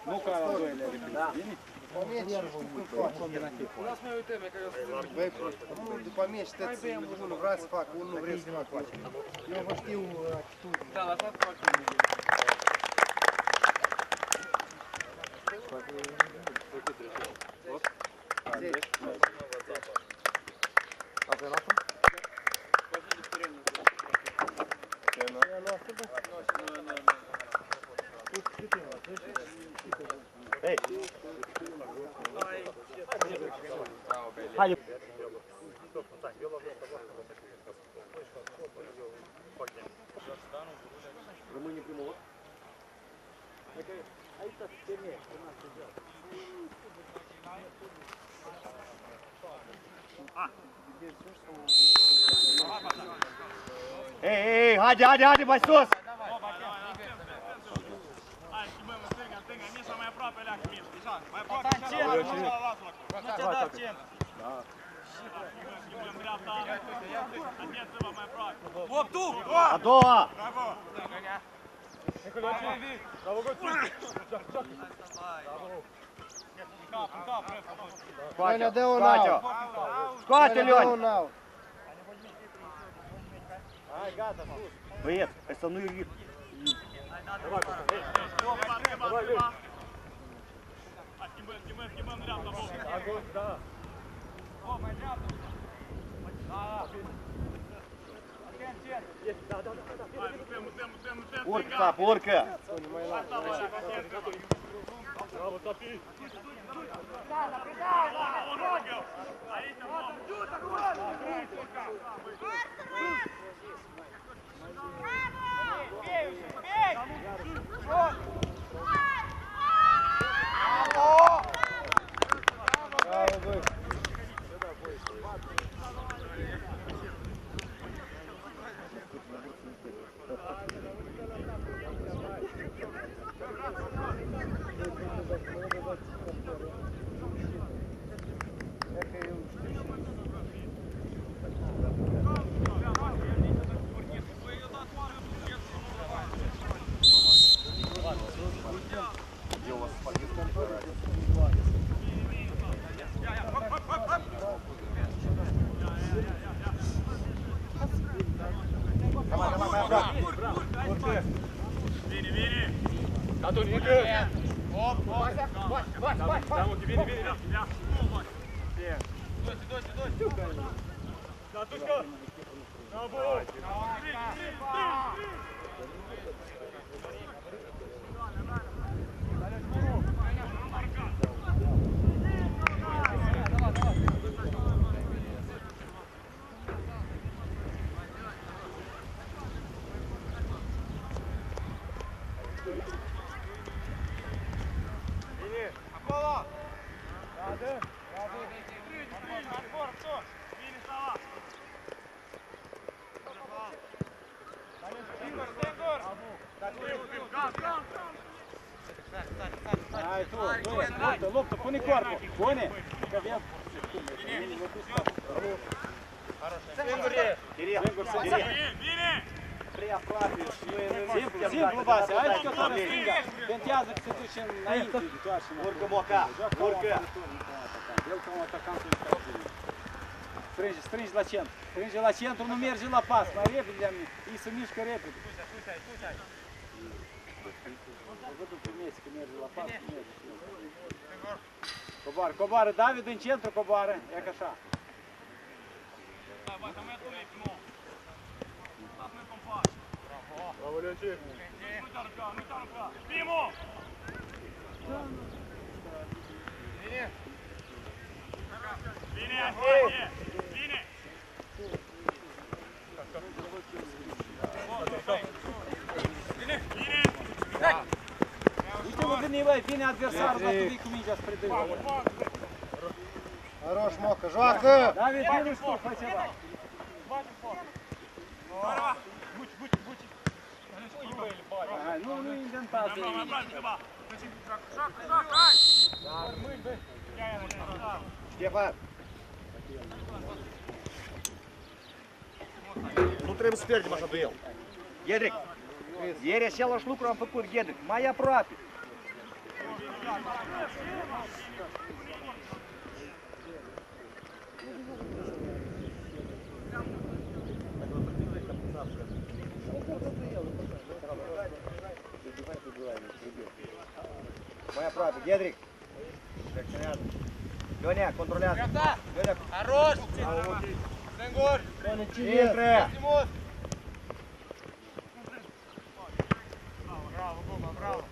Nu ca la doilea repede. După mine știți, unul vrea să facă, unul nu vrea să facă. Eu vă știu atitudine. Da, lăsați să facă. Ei! Haide! Rămâne primul loc. Aici se termine. Ei, haide, mai sus! Hai, schimbăm în stânga, Mișa mai aproape leacă, Mișa, Mișa, mai aproape, nu ți-a dat centru. Schimbăm dreapta, atenție-vă mai aproape. Op, tu! A doua! Bravo! În cap, Scoate, Leon! Hai, gata, sus! Băieți, hai să nu-i ridic. Schimbăm dreapta, Bob. Bob, mai dreapta. Da. Atenție. Hai, mutem. Urcă, capul, urcă! Bravo, Tapi. Aici, Vini! Datul încă! Op! Da, mă, vini, ia! Doi! Datușcă! Bravo! Hai tu, luptă, pune corpul, pune! Că vezi! Vine! Prea aproape și simplu, Vase, hai că tot în stânga, tentează că se duce înainte, Urcă, Moca, urcă! El ca un atacant strângi la centru, nu merge la pas, mai repede, ei se mișcă repede. Văd pe Messi că merge la pas, merge. Coboară, David în centru coboară, e ca așa. Bravo, Leoncii! Nu te arunca! Primo! Vine, Antonie! Vine! Uite-mă gândi, băi, vine adversarul, dar tu vii cu mingea spre dângă. Roș, Moca, joacă! David, vine și tu, fă ceva. Buci! Hai, nu inventați. Joacă, hai! Ștefan! Nu trebuie să pierdem așa duel. Edric! Ieri același lucru am făcut, Ghedric, mai aproape. Mai aproape, Ghedric. Reacționează. Ionea, controlează. Ionea. Хорош! Сенгор! Intră! Браво, Боба, браво!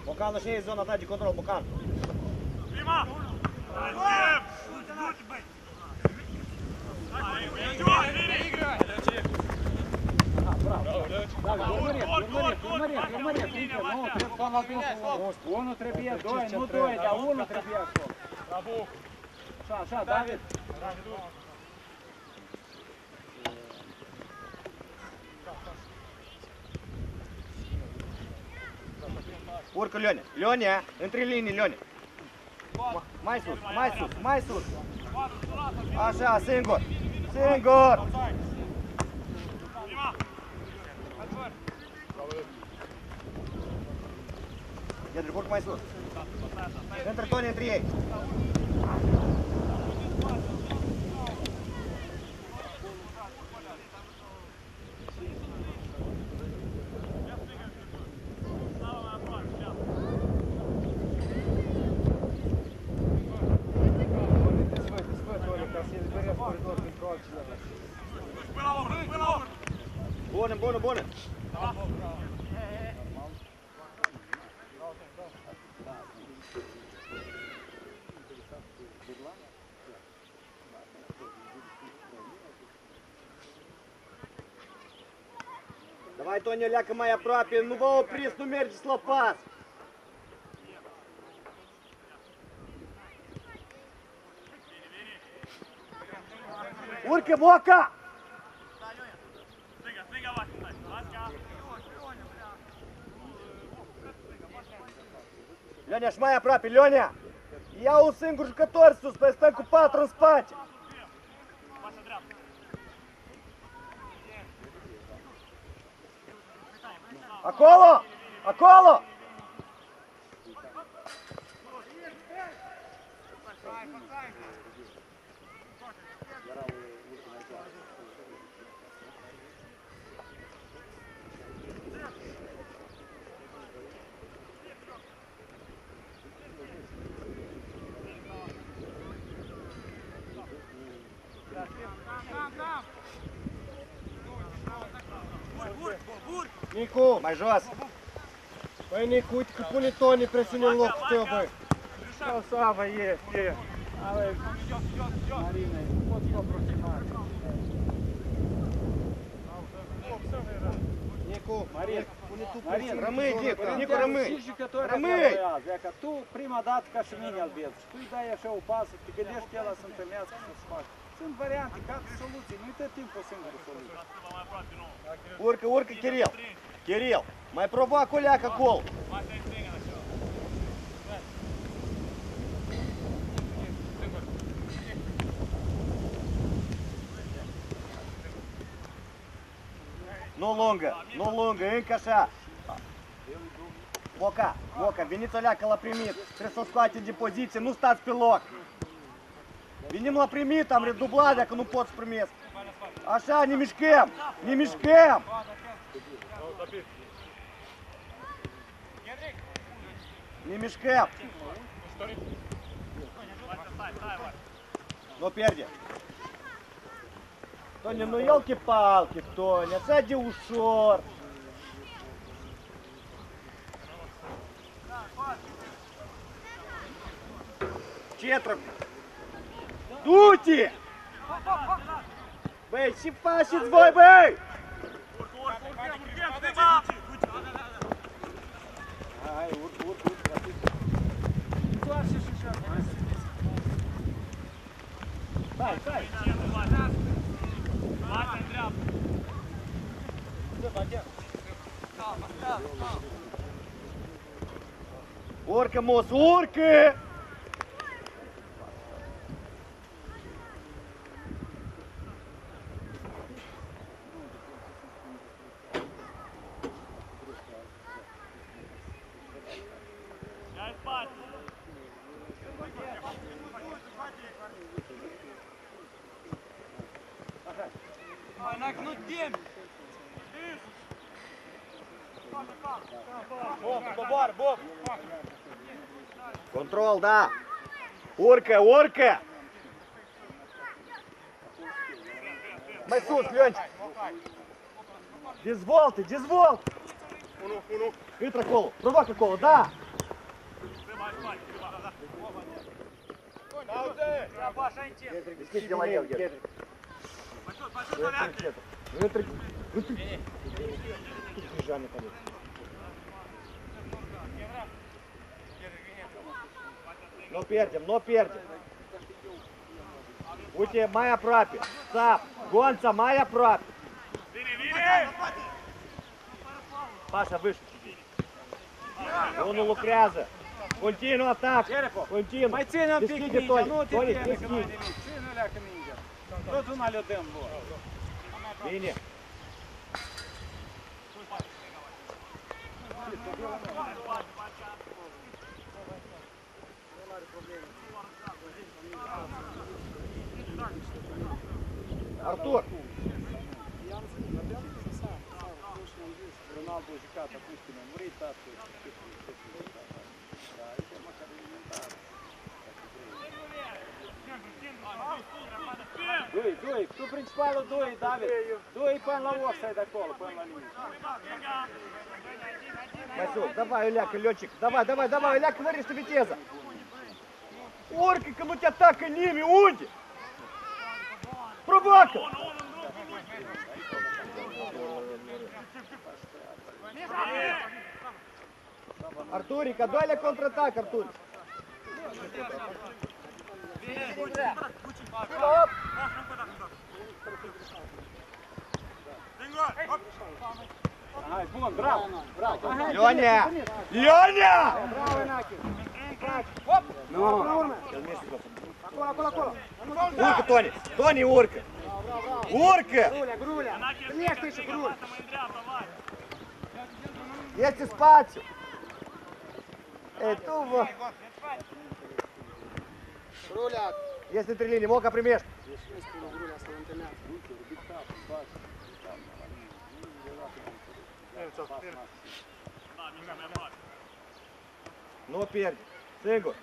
Bocan, așa e zona ta de control, Bocan. Prima! Зачем? Unul trebuie, doi, nu doi, dar unul trebuie acolo. Bravo! Așa, așa, David. Urcă, Leone. Leone, între linii, Leone. Mai sus, mai sus, mai sus. Așa, singur. Singur. Prima! Ghedric, urcă mai sus. Între Toni, între ei. Bună, bună, bună! Давай, Тоня, ляcă mai aproape, nu vă opriți, nu mergeți la pas! Urcă, Boca! Stânga, Vasca! Leonea, și mai aproape, Leonea! Ia un singur jucător sus, păi stăm cu 4 în spate! Pasă dreaptă! Acolo! Acolo! Nicu, Mai jos! băi Nicu, uite că pune Toni presiune în locul tău, băi. Sau Sava, e. Ale, Marina, poți fi aproximat. Nicu, Marin, pune tu Marin, presiune. rămâi, în Nicu, zonă, Nicu, rămâi. Și jucători Rămâi! evoluează, că tu prima dată ca și mine îl vezi. Și tu îi dai așa o pasă, te gândești că el să întâlnească să-ți facă. Sunt variante, gata soluții, nu-i tot timpul o singură soluție. Mai aproape, nu! Urcă, urcă, Kiril! Kiril, mai provoacă o leacă acolo! Vasca e stânga, așa! Nu lungă, nu lungă, încă așa! Boca, Boca, veniți o leacă la primit, trebuie să-l scoateți de poziție, nu stați pe loc! Venim la primit, am redublat dacă nu pot să primesc! Așa, ne mișcăm, ne mișcăm! Ne mișcăm! Nu pierde! Tonia, nu елки-палки, Тоня, așa de ușor! Ce Du-te! Băi, ce faceți voi, băi? Urcă, urcă, urcă, urcă, stânga! Hai, urcă, urcă, urcă. Stai, stai! Bate în dreapta. Urcă, Mos, urcă! Ia-i spate. Hai, nu temi. Bob, coboară, Bob. Control, da! Urcă, urcă! Mai sus, Leonci! Dezvoltă, dezvoltă! Intră acolo, provoacă acolo, da! Deschide de la el, Gheorghe. Intră, Жане, конечно. Но пердем. Uite, mai aproape. Sap, Gonța, mai aproape. Pașa, выше. Unul lucrează. Continuu atac. Continuu. Mai ține un pic Deschide, mingea, Toni. nu te Toni, teme că nu ai deschide. nimic. Ține leacă mingea. Tot una le dăm, bă. Bine. Артур! Ronaldo a jucat acum când a murit, tată. Da, aici e măcar alimentar. Doi, tu principalul doi, David. Doi până la offside acolo, până la limită. Васюк, давай, Иляка, летчик, давай, Иляка, вырежь витеза. Орки, ну тебя так и ними, уйди. Пробака. Артурик, а дай контратак, Артур. Hai, bun, bravo, bravo. Леня! Леня! Bravo, Nachi. Урка, Тони! Тони, урка! Урка! Груля! Легче еще, Груля! Есть спать! Это во! Груля! Если три линии, Мока примешь. Груля, să-l întâlnească. Ну, перед. Сыгу.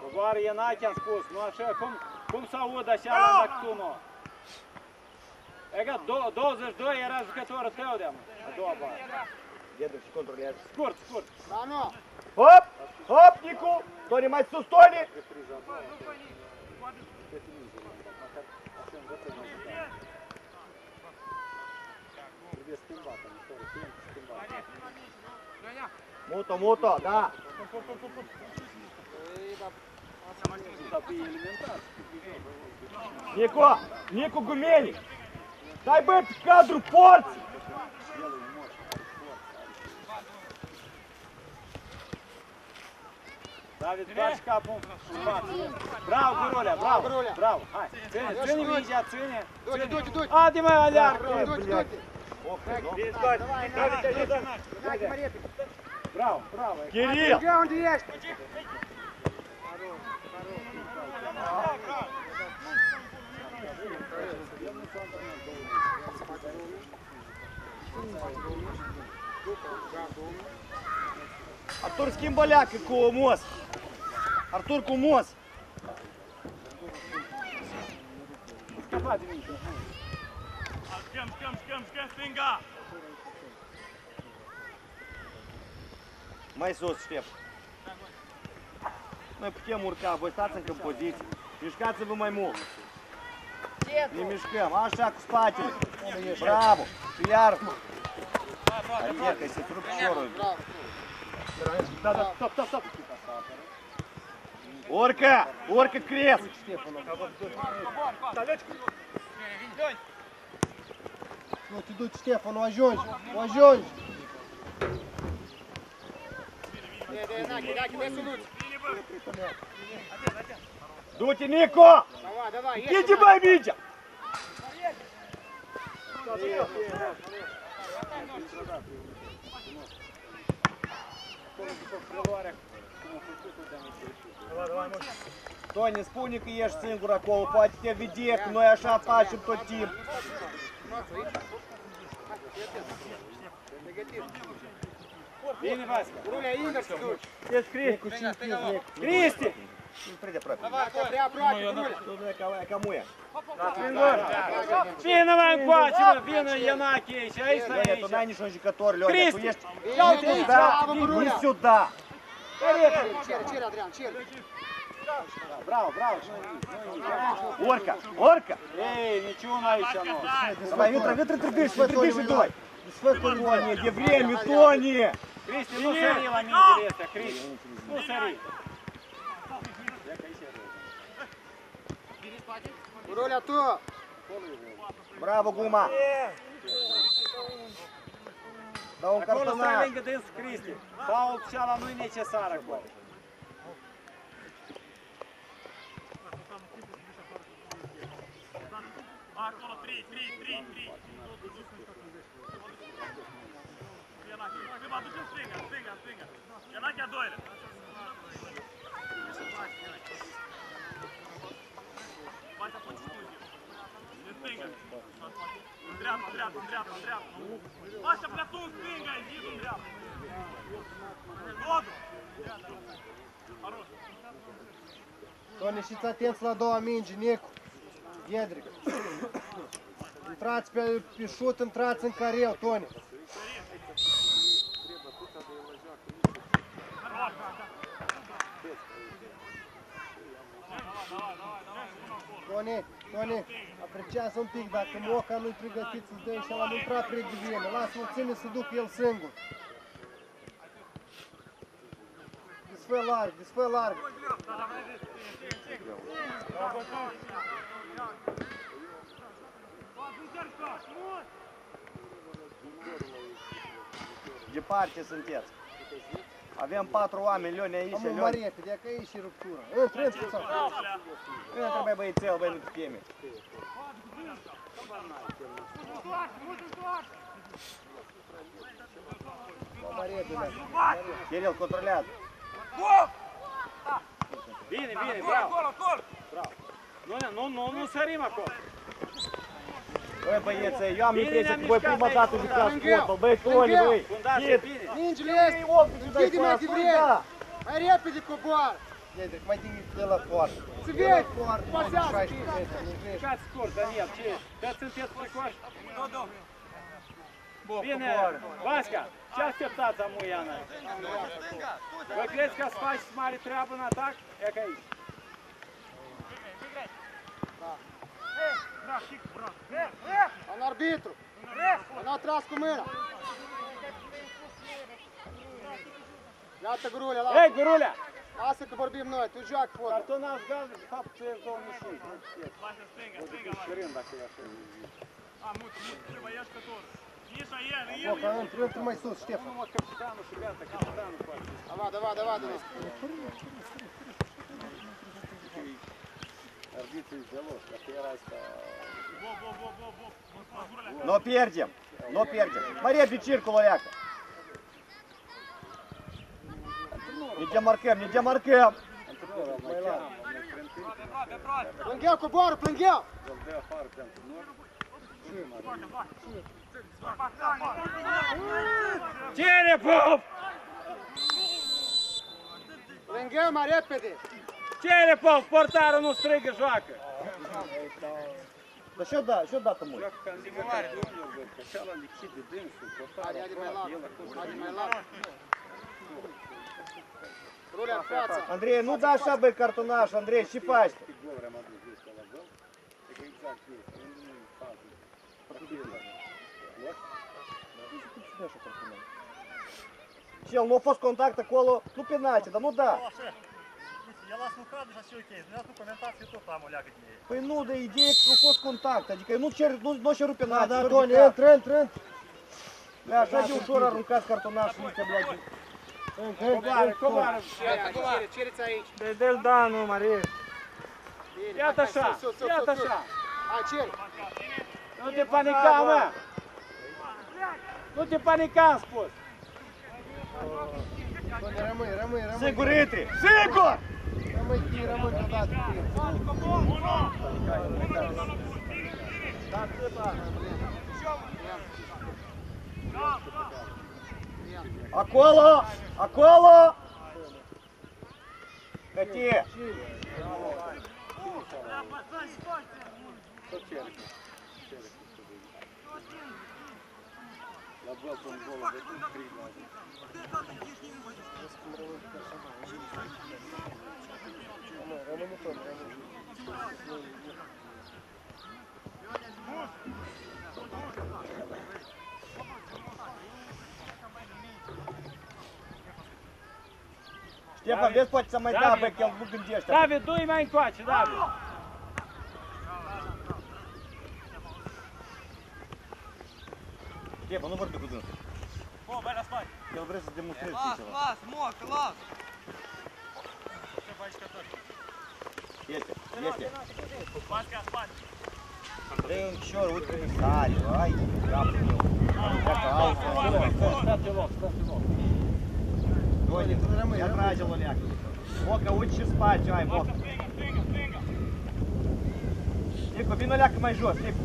Coboară Ienache, am spus, nu așa, cum se aud așa la Nactuno? E că 22 era jucătorul tău de-am, a doua bară. Дедович контролирует. Scurt. Da, nu! Хоп! Хоп, Нику! Тони, мать, sus, Тони! Муто, да. Нику Гумени! Дай бы кадру порции! David, faci capul în față. Bravo, Gurulia, bravo. Hai, ține mingea, ține. Du-te! Adi mai aleargă. Du-te! Bravo. Кирилл! Где он есть? Артур Скимбаляк и Кумос. Артур Кумос. Scăpa de mingea. Schem, stânga! Mai sus, Ștef. Noi putem urca, voi stați încă în poziție. Mișcați-vă mai mult. Ne mișcăm, așa cu spatele. Bravo. Și iar. Олег, если труп черный. Орка! Орка крест! Вот идут Штефан, ajungi, ajungi. Дуйте, Нико! Идите, бомбите! Тони, спуник и ешь сингура колу, пати тебе видек, но я шапачу тот тим. Bine, Vasca. Rulia, invers te duci. Ești Cristi! Prinde aproape. Prea aproape, Rulia. Dom'le, cam uia. Bine, mai încoace, mă, bine, Ienache, și aici, Леня, tu aici. n-ai niciun jucător, Леня, tu Cristi! ești... Сюда, не сюда. Cere, Adrian, cere. Браво, браво. Орка, орка. Ei, niciuna aici, nu. Давай, ветры, требишь, давай. Тони, где время, Тони? Cristi, nu sări la mingile astea, Cristi. Nu sări. Rulia, tu. Браво, Гума. Da un Acolo stai cartonaș. lângă dâns, Cristi. Fault ceala nu-i necesar acolo. Acolo, 3. Chyba tu się stringa. Ienache, doile. Mai să faci studiu. Ne stringa. În dreapta. Așa, prea tu în stringa, ai zis în dreapta. Godu. Хорош. Toni, știți atenți la doua mingi, Nicu. Ghedric. Intrați pe șut, intrați în careu, Toni. Toni, apreciază un pic, dacă Moca nu-i pregătit să-ți dă și ăla nu-i prea pregăvine. Lasă-l ține să ducă el singur. Desfă larg. Departe sunteți. Avem 4 oameni, Leone aici, Am Leone. mai repede, că aici e ruptura. Intră, sau. Nu trebuie băiețel, băi, nu te teme. Mai repede. Kiril, controlează. Bine, bravo. Nu sărim acolo. Băi, băiețe, eu am Bine, impresia că ne-am voi mișcat prima aici, dată fundaș. jucați fotbal. Băi, Toni, băi. Fundașe, bine. Mingile Ei, este. opti, dai Închide mai pas, devreme. da. Mai repede coboară. Ghedric, mai de la poartă. Se vede. Pasează. Jucați scurt, Daniel, ce e? Toți sunteți fricoși? Bine, Vasca, ce așteptați amuiana? Vă credeți că să faceți mare treabă în atac? E ca aici. În arbitru. N-a tras cu mâna. Iată Gurulia, lasă. Ei, Gurulea! Lasă că vorbim noi, tu joacă fotbal. Cartonaș galben, de fapt, tu ești 2005. Lasă stringa. Știrim dacă e așa. Mut, trebuie ieșcător. Misha, el. Moca, intră mai sus, Ștefan. Numai capitanul și gata, capitanul poate. Давай. Arbitrii de los, dacă era asta... Но пердем. Mai repede circulul ăleacă. Не demarcăm. Antrenorul mă cheamă, mă crântim, Plângheu, coboară, plângheu. îl dă afară pentru noi. Cerepov! Plângheu mai repede. Cerepov, portarul nu strigă, joacă! Да что дată mult? Joacă ca în Liga Campionilor, văd, că cealaltă lichid de dânsul, portarul Haide mai aproape, lat, el acolo. haide mai lat. Rulia în față. Andrei, nu da așa, băi, cartonaș, Andrei, ce faci? Cât gol am adus ăsta la gol? E că exact e, nu e fază. Чел, ну a fost contact acolo, nu penalti, dar nu da. Я вас nu cred, așa și ok. Dumneavoastră nu comentați și tot am o leagă de ei. Păi nu, de ideea că a fost contact, adică nu ceru penalti. Da, Toni, intră. Da, așa de ușor aruncați cartonașul ăștia, blядь. Coboară. Cereți aici. Dă-l Danu, Marie. Iată așa. Hai, ceri. Nu te panica, mă. Nu te panica, am spus. Toni, rămâi. Sigur intri! Sigur! Rămâi deodată. Acolo! Какие? Ștefan, vezi, poate să mai dea bec, el nu gândește. David, du-i mai încoace, David. Ștefan, nu vorbi cu dânsul. Bă, bai la spate. El vrea să demonstreze ceva. Las, mocă, las! Ce faci că tot? Este. Spate, spate. Trei un șor, uite cum sare, ai, capul meu. Dacă altă. Stă-te loc. Doine, ia trage-l o leacă. Moca, uite și spațiu ai, Moca. Stânga. Nico, vină o leacă mai jos, Nico.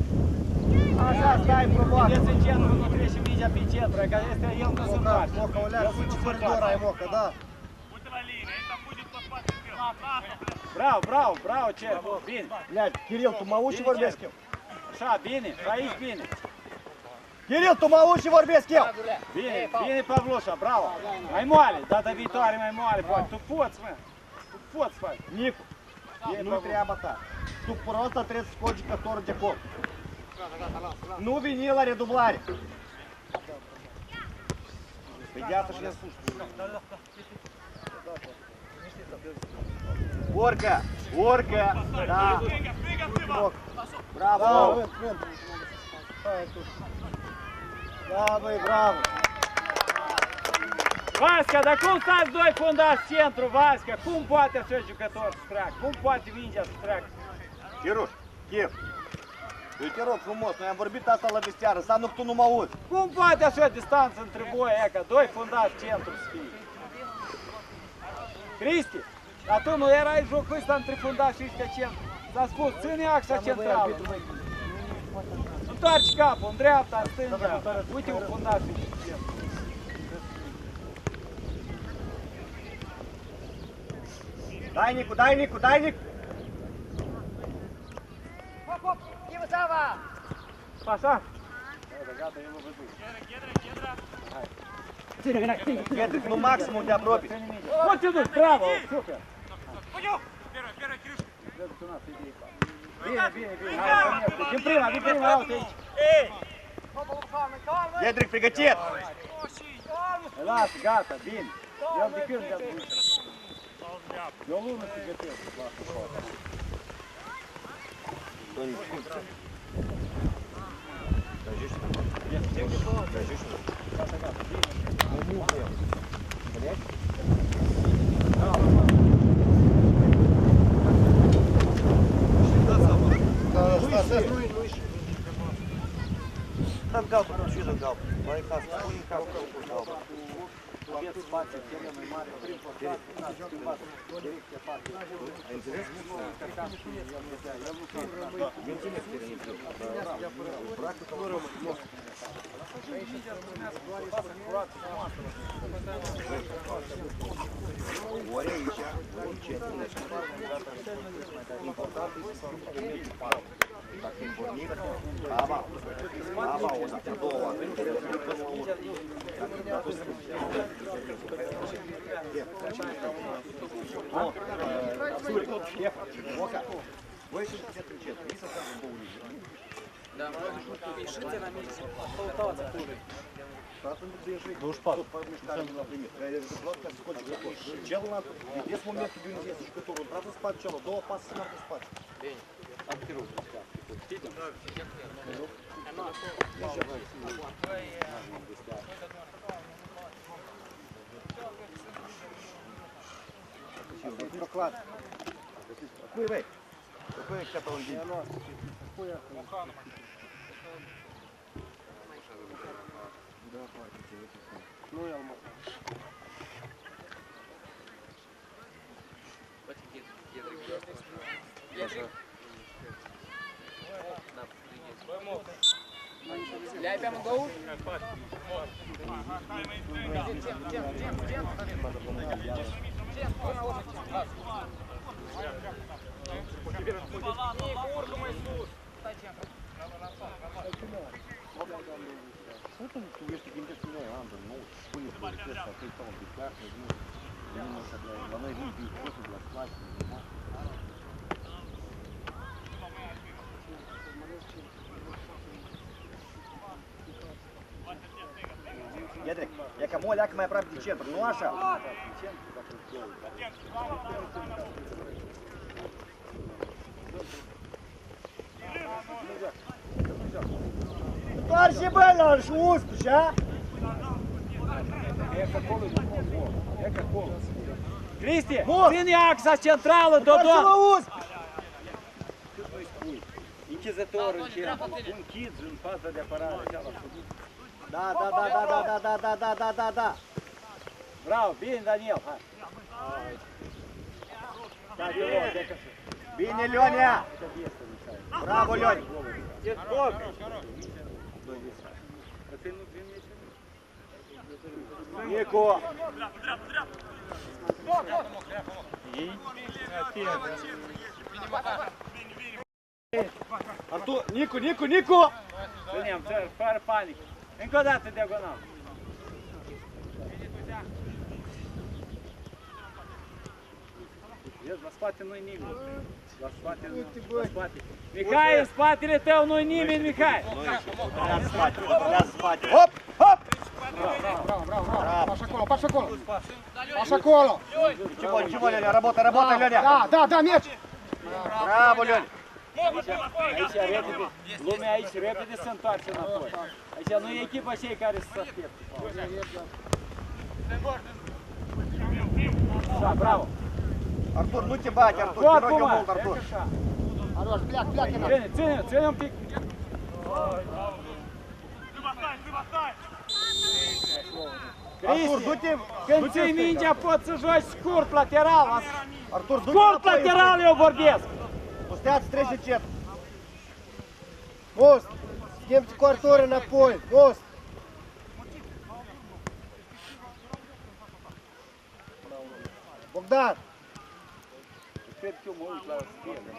Așa, stai, provoacă. Vedeți în centru, nu trece mingea pe centru, că este el nu se întoarce. Moca, o leacă, uite ce coridor ai, Moca, da. Uite la linie, aici будет pe spate spre. Bravo, cer, bine. Блядь, Кирилл, tu mă auzi și vorbesc eu. Așa, bine, aici bine. Kirill, tu mă auzi și vorbesc eu. Bine, Pavlușa, bravo. Mai moale, data viitoare mai moale, poate. Tu poți, mă. Tu poți face. Nicu, nu-i treaba ta. Tu просто trebuie să scoți jucătorul de acolo. Nu veni la redublare. Păi de asta și le sus. Urcă, da. Bravo. Vând. Hai tu. Da, băi, bravo. Vasca, dar cum stați doi fundați centru, Vasca? Cum poate așa jucător să treacă? Cum poate mingea să treacă? Chiruș, Chir, eu te rog frumos, noi am vorbit asta la vestiară, înseamnă că tu nu mă auzi. Cum poate așa distanță între voi, ca doi fundați centru să fie? Cristi, dar tu nu erai jocul ăsta între fundați și ăștia centru? S-a spus, ține axa centrală. Întoarce capul, în dreapta, în stânga. Uite un fundaș și centru. Дай, Nicu! Așa? Ghedric, nu maximum te apropii. Poți să duci, bravo, super. Первый, Кирюшка. Bine. Din prima, ia uite aici. Ghedric, pregătit! Lasă, gata, bine. El de când de-a duce. Eu o lună se gătesc. Там галку, что за галку? Лайфхак, спокойно галку. Aveți spațiu, cele mai mari. Вы еще хотят кричать, не совсем в боулинге. Да, пишите на месте, полтаваться тоже. Тут по мешкарам не примет. Я просто скотч готов. Чел надо. Есть момент, где у есть который сразу спать чело, до пас надо спать. Проклад. Какой вы? Какой кто-то он день? Ну, я могу. Ляпям гоу. Ядрик, я кому ляк моя правда центр. Ну аша. Товарищи Белла, шуст, а? Cristi, ține axa centrală, Dodon! Товарищи Închizătorul în centru, un chid în fața de apărare. Да. Bravo, bine Daniel, hai! Bine, Leonia! Bravo, Leonia! Nico! Artur, Nico! Ținem, fără panică. Încă o dată diagonal. Vezi, la spate nu-i nimeni. La spate. Mihai, în spatele tău nu-i nimeni, Mihai. Ia spate. Hop! Паша Коло. Ничего, Леня, работай, Леня. Да, мяч. Браво, Леня. Aici repede, lumea aici repede se întoarce înapoi. Aici nu e echipa cei care se aștept. Da, bravo. Артур, ну te bate, Артур, te rog eu mult, Артур. Хорош, pleacă. Ține un pic. Артур, du-te! Când ții mingea poți să joci scurt, lateral. Артур, du-te Scurt, înapoi. lateral eu vorbesc. Пустят, встреча чет. Мост. Schimbi cu Artur înapoi. Most. Bogdan. Cred că eu mă uit la stele.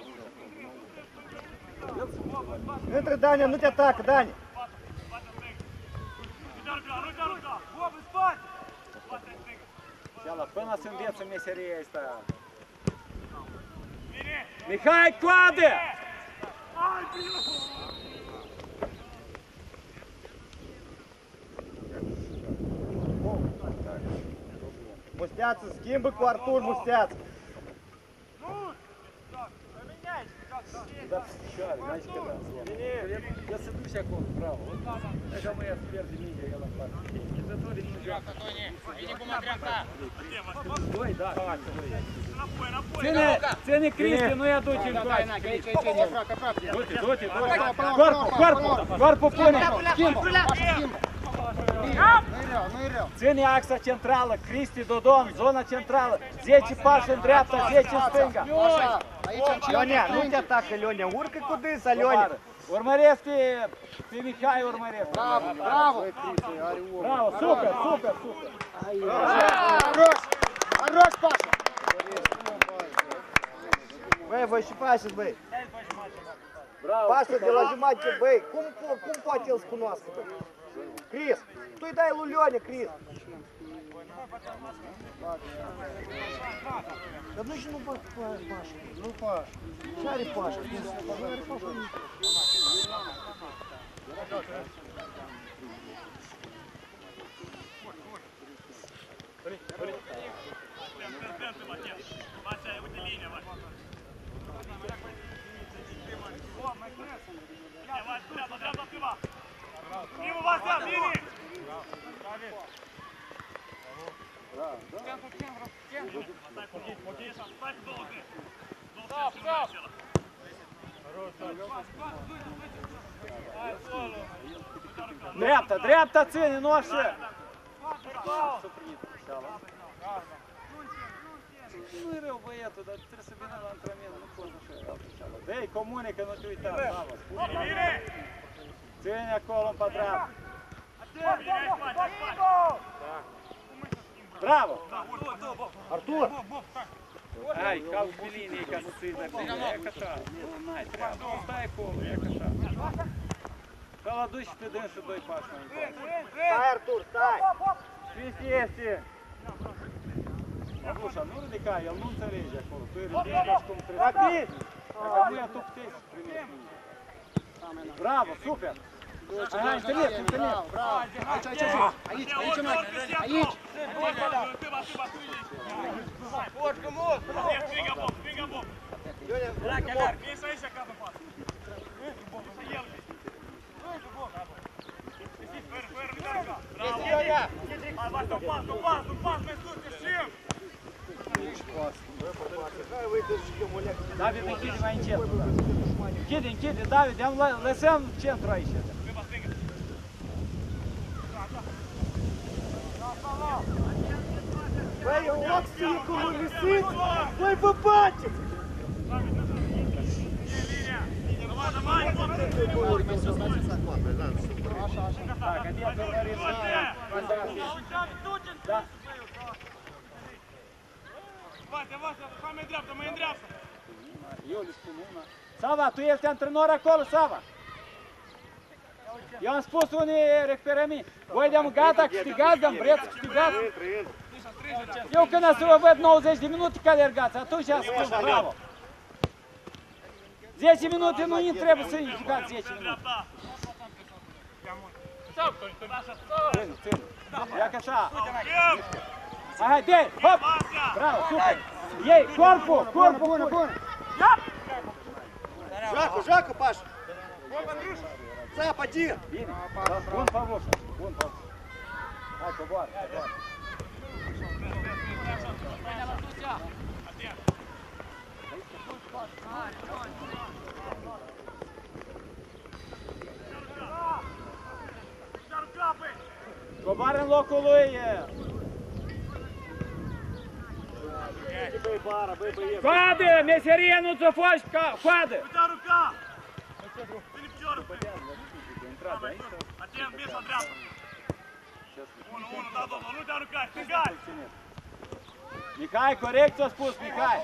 Intră, Dania, nu te atacă, Dania. Până să înveță meseria asta. Mihai, coadă! Musteață, schimbă cu Artur, Musteață. Da, picioare, n-ai că da. Eu să duci acolo, bravo. Dacă mă ia să pierde mingea, el în parte. Chizătorii nu joacă. Doi, da. Ține Cristi, nu-i aduci în coace. Du-te. Corpul pune. Schimbă. Nu-i rău. Ține axa centrală, Cristi, Dodon, zona centrală. 10 pași în dreapta, 10 în stânga. Așa. Aici Leonia, nu te atacă, Leonia, urcă cu dânsa, Leonia. Urmăresc pe Mihai, urmăresc. Bravo. Bravo, super. Хорош, Паша. Băi, voi și faceți, băi. Bravo. Pașa de la jumătate, băi. Cum poate el să cunoască, băi? Cris, tu-i dai lui Leonia, Cris. Dar nu și nu băi Pașa. Nu Pașa. Ce are Pașa? Stai cu Ghișa, stai cu 20. Stop, stop! Dreapta, dreapta ține, nu așa! Nu e rău băiatul, dar trebuie să vină la antrenament, nu poți așa. Dă-i, comunică, nu te uita, Sava, spune. Ține acolo în pătrat. Bravo! Artur! Hai, cauți pe linie ca să ții de bine, e ca așa. Nu ai treabă, nu stai acolo, e ca așa. Să-l aduci și pe dânsul doi pași mai încoace. Stai, Artur, stai! Cristi este! Avușa, nu ridica, el nu înțelege acolo, tu îi ridici cum trebuie. Rapid! Dacă nu e, tu puteai să primești mingea. Bravo, super! Hai, întâlnit, întâlnit! Aici, aici, aici, aici, aici! Finger bom, finger bom. Isso aí, já acaba, passa. Vai, do passo, mais tudo, Chim! David, închide mai încet. Închide, închide, David, lăsăm centru aici. Băi, eu loc singurul lisiți! Voi vă baceți! Da, cadetul urmărit da. Mai dreapta, mai în dreapta! Eu le spun una. Sava, tu ești antrenor acolo, Sava? Eu am spus unii recuperămii. Voi de-am gata, câștigați, de-am vreți, câștigați. Eu când să vă văd 90 de minute că alergați, atunci am spus, bravo. 10 minute nu trebuie să jucați 10 minute. Ține, ține. Ia că așa. Hai, hai, dai, hop! Bravo, super! Ei, corpul, corpul! Bună, bună! Joacă, joacă, Pașa! Țapa, Dir! Bine, bun Pavlușa, bun Pavlușa. Hai, coboară, coboară. Coboară în locul lui. Coadă, meserie nu ți-o faci, coadă! Uite ruca! Vine piciorul pe Atent, bine, la dreapta! 1-1, da, domnul, nu te arunca, stângai! Mihai, corect ți-a spus, Mihai!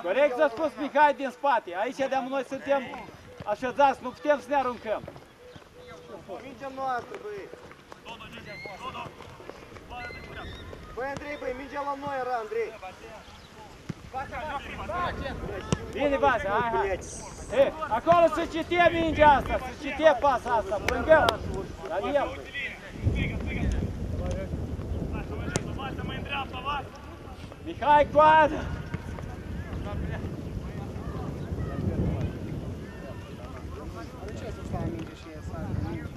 Corect ți-a spus, Mihai, din spate. Aici de-am noi suntem așezați, nu putem să ne aruncăm. Mingea noastră, băi! Băi, Andrei, băi, mingea la noi era, Andrei! Bine, Vasea, hai, hai! E, acolo să citie mingea asta, să citie pasa asta, plângăm! La el! Mihai, coadă! Ce să stai minge și e să minge?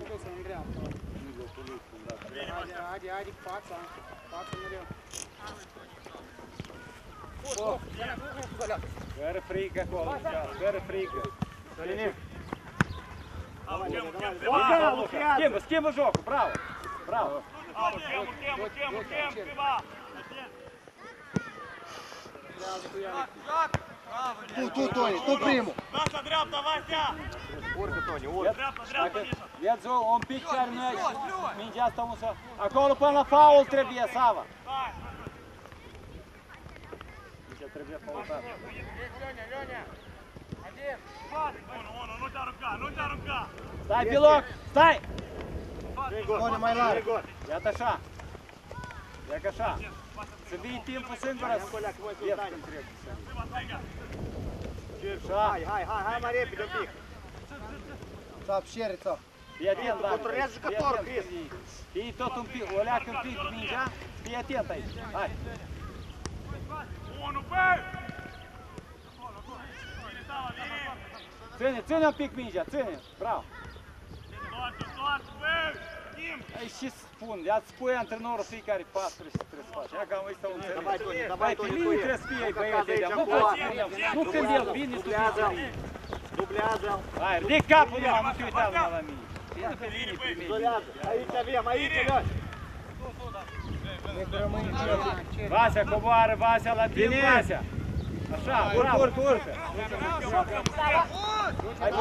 Nu să în dreapta. Haide, haide, fața, fața mereu. Fără frică acolo, fără frică. Bine. Schimbă, schimbă jocul, bravo! Bravo! Chem, ceva! Tu, Toni, tu primul! Lasă dreapta, Vasea! Urcă, Toni, urcă! Dreapta, dreapta, Misha! Vezi un pic care nu e mingea asta unsă. Acolo până la faul trebuie, Sava. Hai! Aici trebuie faultat. Unu, nu te arunca, nu te arunca! Stai pe loc, stai! Toni, mai larg! Iată așa. Ia că așa. Să vii timpul singur să vezi când trebuie să Hai, hai, hai, hai mai repede un pic! Țap, șerița! fii atent, David. Controlează jucătorul, Chris. Fii tot un pic, o leacă un pic mingea, fii atent aici. Hai. Unu, pe! Bine, Sava, bine! Ține, ține un pic mingea, ține. Bravo. Întoarce, Păi și spun, ia-ți spui antrenorul fiecare pas trebuie să faci. Ia că am ăsta un înțeleg. Давай, Тони, Băi, давай, pe Тони, linie cu trebuie să fie el. băieții ăia. Nu acolo. nu când el vine, tu Dublează. vii. Dublează. Hai, ridic capul numai, nu te uita numai la mine. Vine pe linie primit. Izolează. Aici avem, aici avem. Vasea, coboară, Vasea la timp, Vasea. Așa, bravo. Urcă. Hai,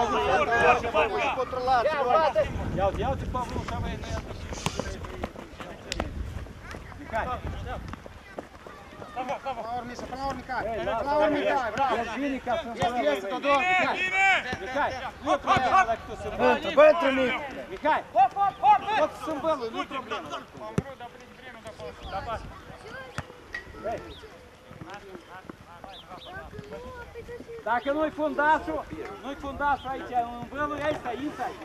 Павло, controlat. Ia-uite, Pavlu, așa băi, nu ia. Mihai. Флаур, Миша, флаур, Михай. Ei, Флаур, Михай, браво. El vine ca să-mi Есть, есть, это дом, Михай. Mihai, nu e problemă dacă tu se îmbălui. Între, băi, între mic. Mihai, pot să se îmbălui, nu e problemă. Ei. Dacă nu-i fundașul aici, îmbălui ăsta, inside.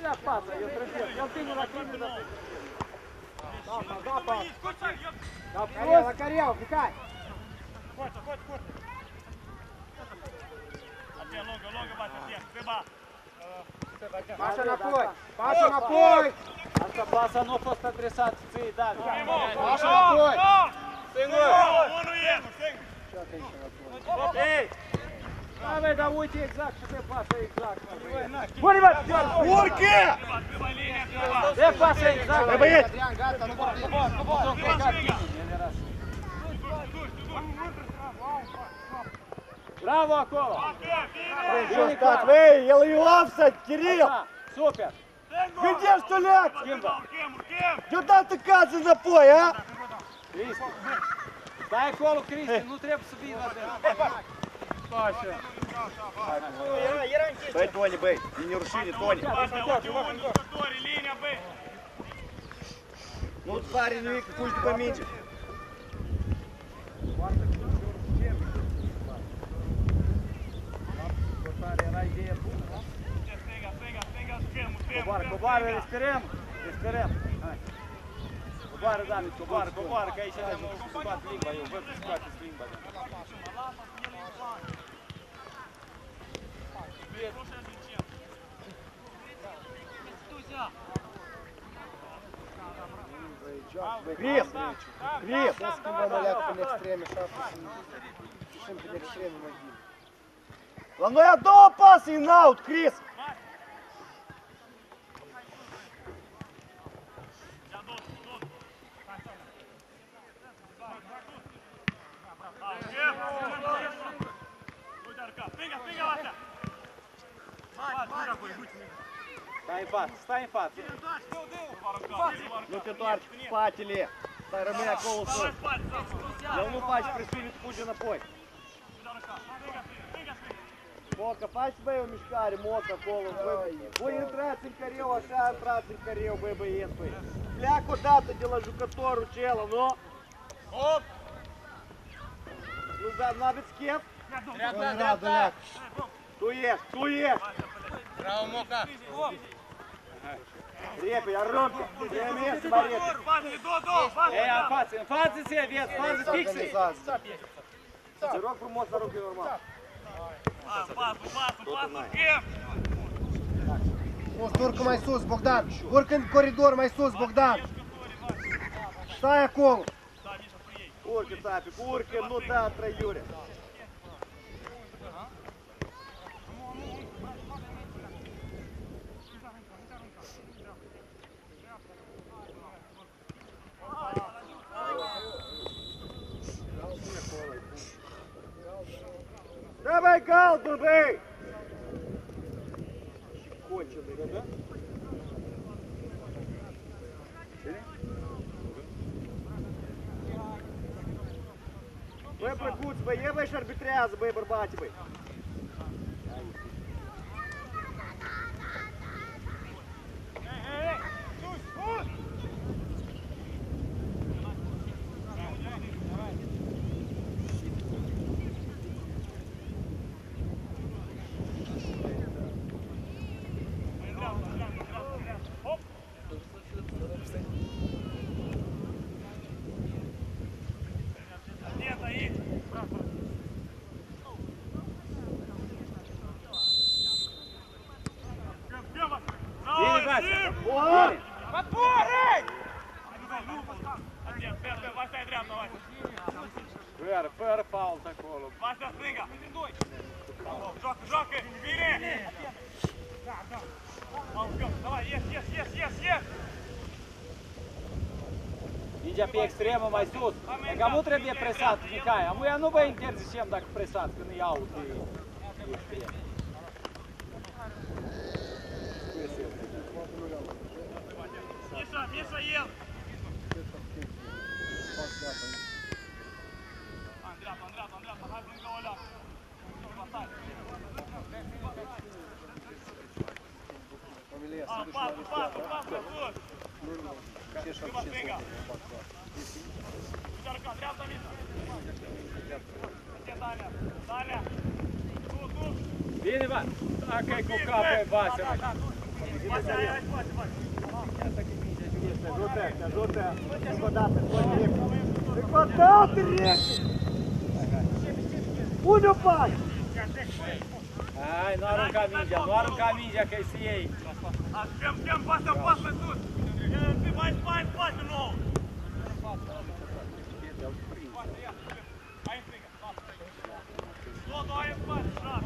Ia pasă, eu trebuie, el ține la tine, dar... Карел, Карел, Михай. Паша напой, Паша напой. Asta pasa nu a fost adresată ție, da. Паша напой. Ei! Da, băi, dar uite exact și de pasă exact. Bune, bă, Urche! de pasă exact. Băi, băieți! Adrian, gata, nu vorbim. Bravo acolo! Что стать, эй, el офсайд, Кирилл! Așa, super! Где штуляк? Schimbă! Куда ты кацы запой, а? Cristi! Stai acolo, Cristi, nu trebuie să vii la dână. Așa. Бэй, Тони, бэй, и не руши, не Тони. Ну, парень, ну, пусть поменьше. Coboară, respirăm! Hai! Coboară, David, coboară, că aici am scoat limba, eu văd că scoateți limba. Крис! Крис! Сейчас снимаем малятку на экстреме, шапку. Пишем перед экстремом один. Главное, одного паса и наут, Крис! Stai în față! Nu te întoarci cu spatele. Stai, rămâi acolo sus. El nu faci presiune, tu fugi înapoi. Moca, faci, băi, o mișcare, Moca, acolo. Voi intrați în careu, așa intrați în careu, băi, băieți, băi. Pleacă odată de la jucătorul cel, nu? Nu aveți chef? Дуляк. Tu ești. Браво, Мока! Repede, aruncă. Trebuie să mai repede. Ei, în față se aveți, față fixă! Te rog frumos, aruncă normal. Sus, urcă mai sus, Bogdan. Urcă în coridor mai sus, Bogdan. Stai acolo. Urcă, Tapic, urcă, nu da trăiure. Давай, Галдун, бей! Конченый, да? Băi, plăcuți, băi, e băi și arbitrează, băi, bărbații, băi. Вася. Вот! Подбор, эй! Вася, дрям, давай. Фер фаул такого. Вася, спринга. Жорстко, бери. Давай, ешь. Idzie pe extremă mai sus. E că nu trebuie presat, Mihai. Amuia nu vă interzicem dacă presați când îi au de extrem. Миша, ел. Андрят, давай, блин, Оля. Familia Пас. Сидишь Ударка, дрям, Миша. Далее. Тут. Bine, Ivan. Dacă ai cu capul, Vася. Вася, Ajută! Încă o dată, încă o dată, rece! Unde o faci? Hai, nu arunca mingea, că-i să iei. Всем, Вася, опасно тут. Ты vai спать, ну. Давай спать, шаг.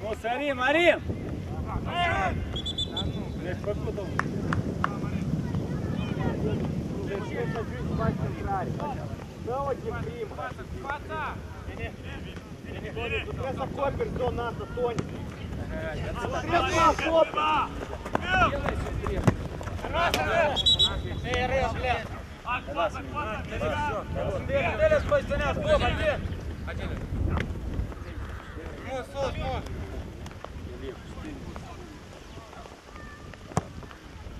Nu sărim, Marin! Ne-ai făcut-o. Não, de prima. Essa cópia do Nata, Tony. Дели свой стеня, стоп, один. Ну.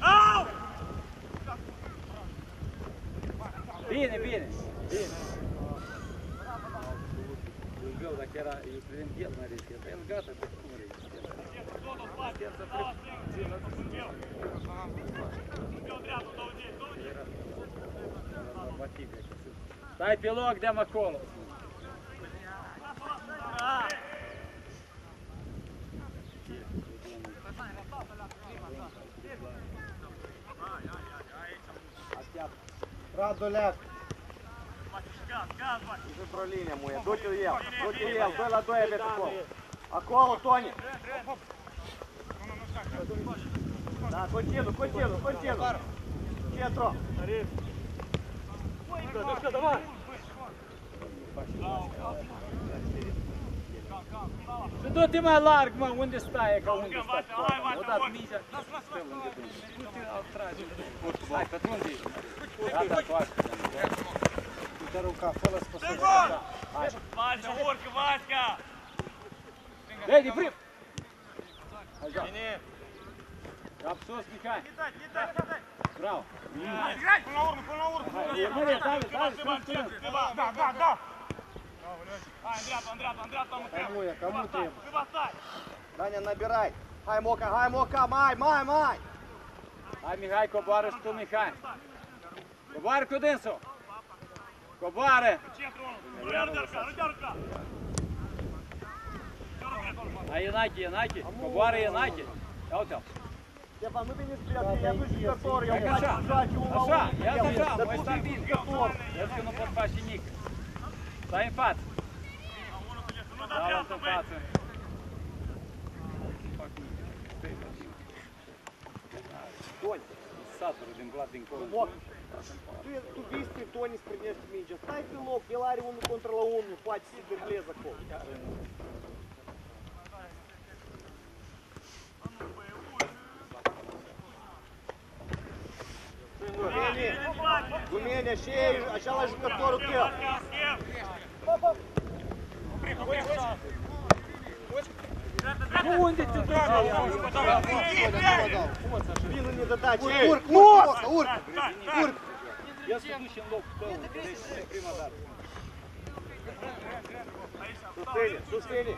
Ау! Bine. Greu, dacă era el mai riscat. El gata, pe cum riscat. Stai pe loc, dăm acolo. Radoleac. Într-o linie, muie. Du-te el, 2 la 2 aveți acolo. Acolo, Tony. Da, continuu. Centru. Și du-te mai larg, mă, unde stai, ca unde stai. Odată mingea, stă lângă dâns. Du-te, al trage. Hai, pătrunde. Gata, toată. Uite ruca, fără spăsări. Вася, Орка, Васька! Эй, не прив! Cap sus, Mihai. Bravo. Играй! Пол на уровне! Смотри, ставь, strâns. Да! Андрят, там Кому треба? Ты бастай! Даня, набирай. Hai, Moca, mai! Hai, Mihai, coboară și tu, Mihai. Coboară cu dânsul. Coboară. Рудярка! Hai, Ienache. Coboară, Ienache. Ia uite-l. Stefan, nu vine spre tine, ia duci jucătorul, el Ia face așa, joace un la așa, unul. ia El așa, dă mai tu stai din bine. jucător. Vezi că nu pot face nimic. Stai în față. Dau-l în față. Tony, Saturul din Vlad dincolo. Moc, tu vii spre Tony spre nești mingea. Stai pe loc, el are 1 contra la 1, poate să debleze acolo. Gumenia, și ei, așa la jucătorul tău. Nu, unde te duci? Vinul ne dă daci. Urcă! El se duce în locul tău, de prima dată. Susține.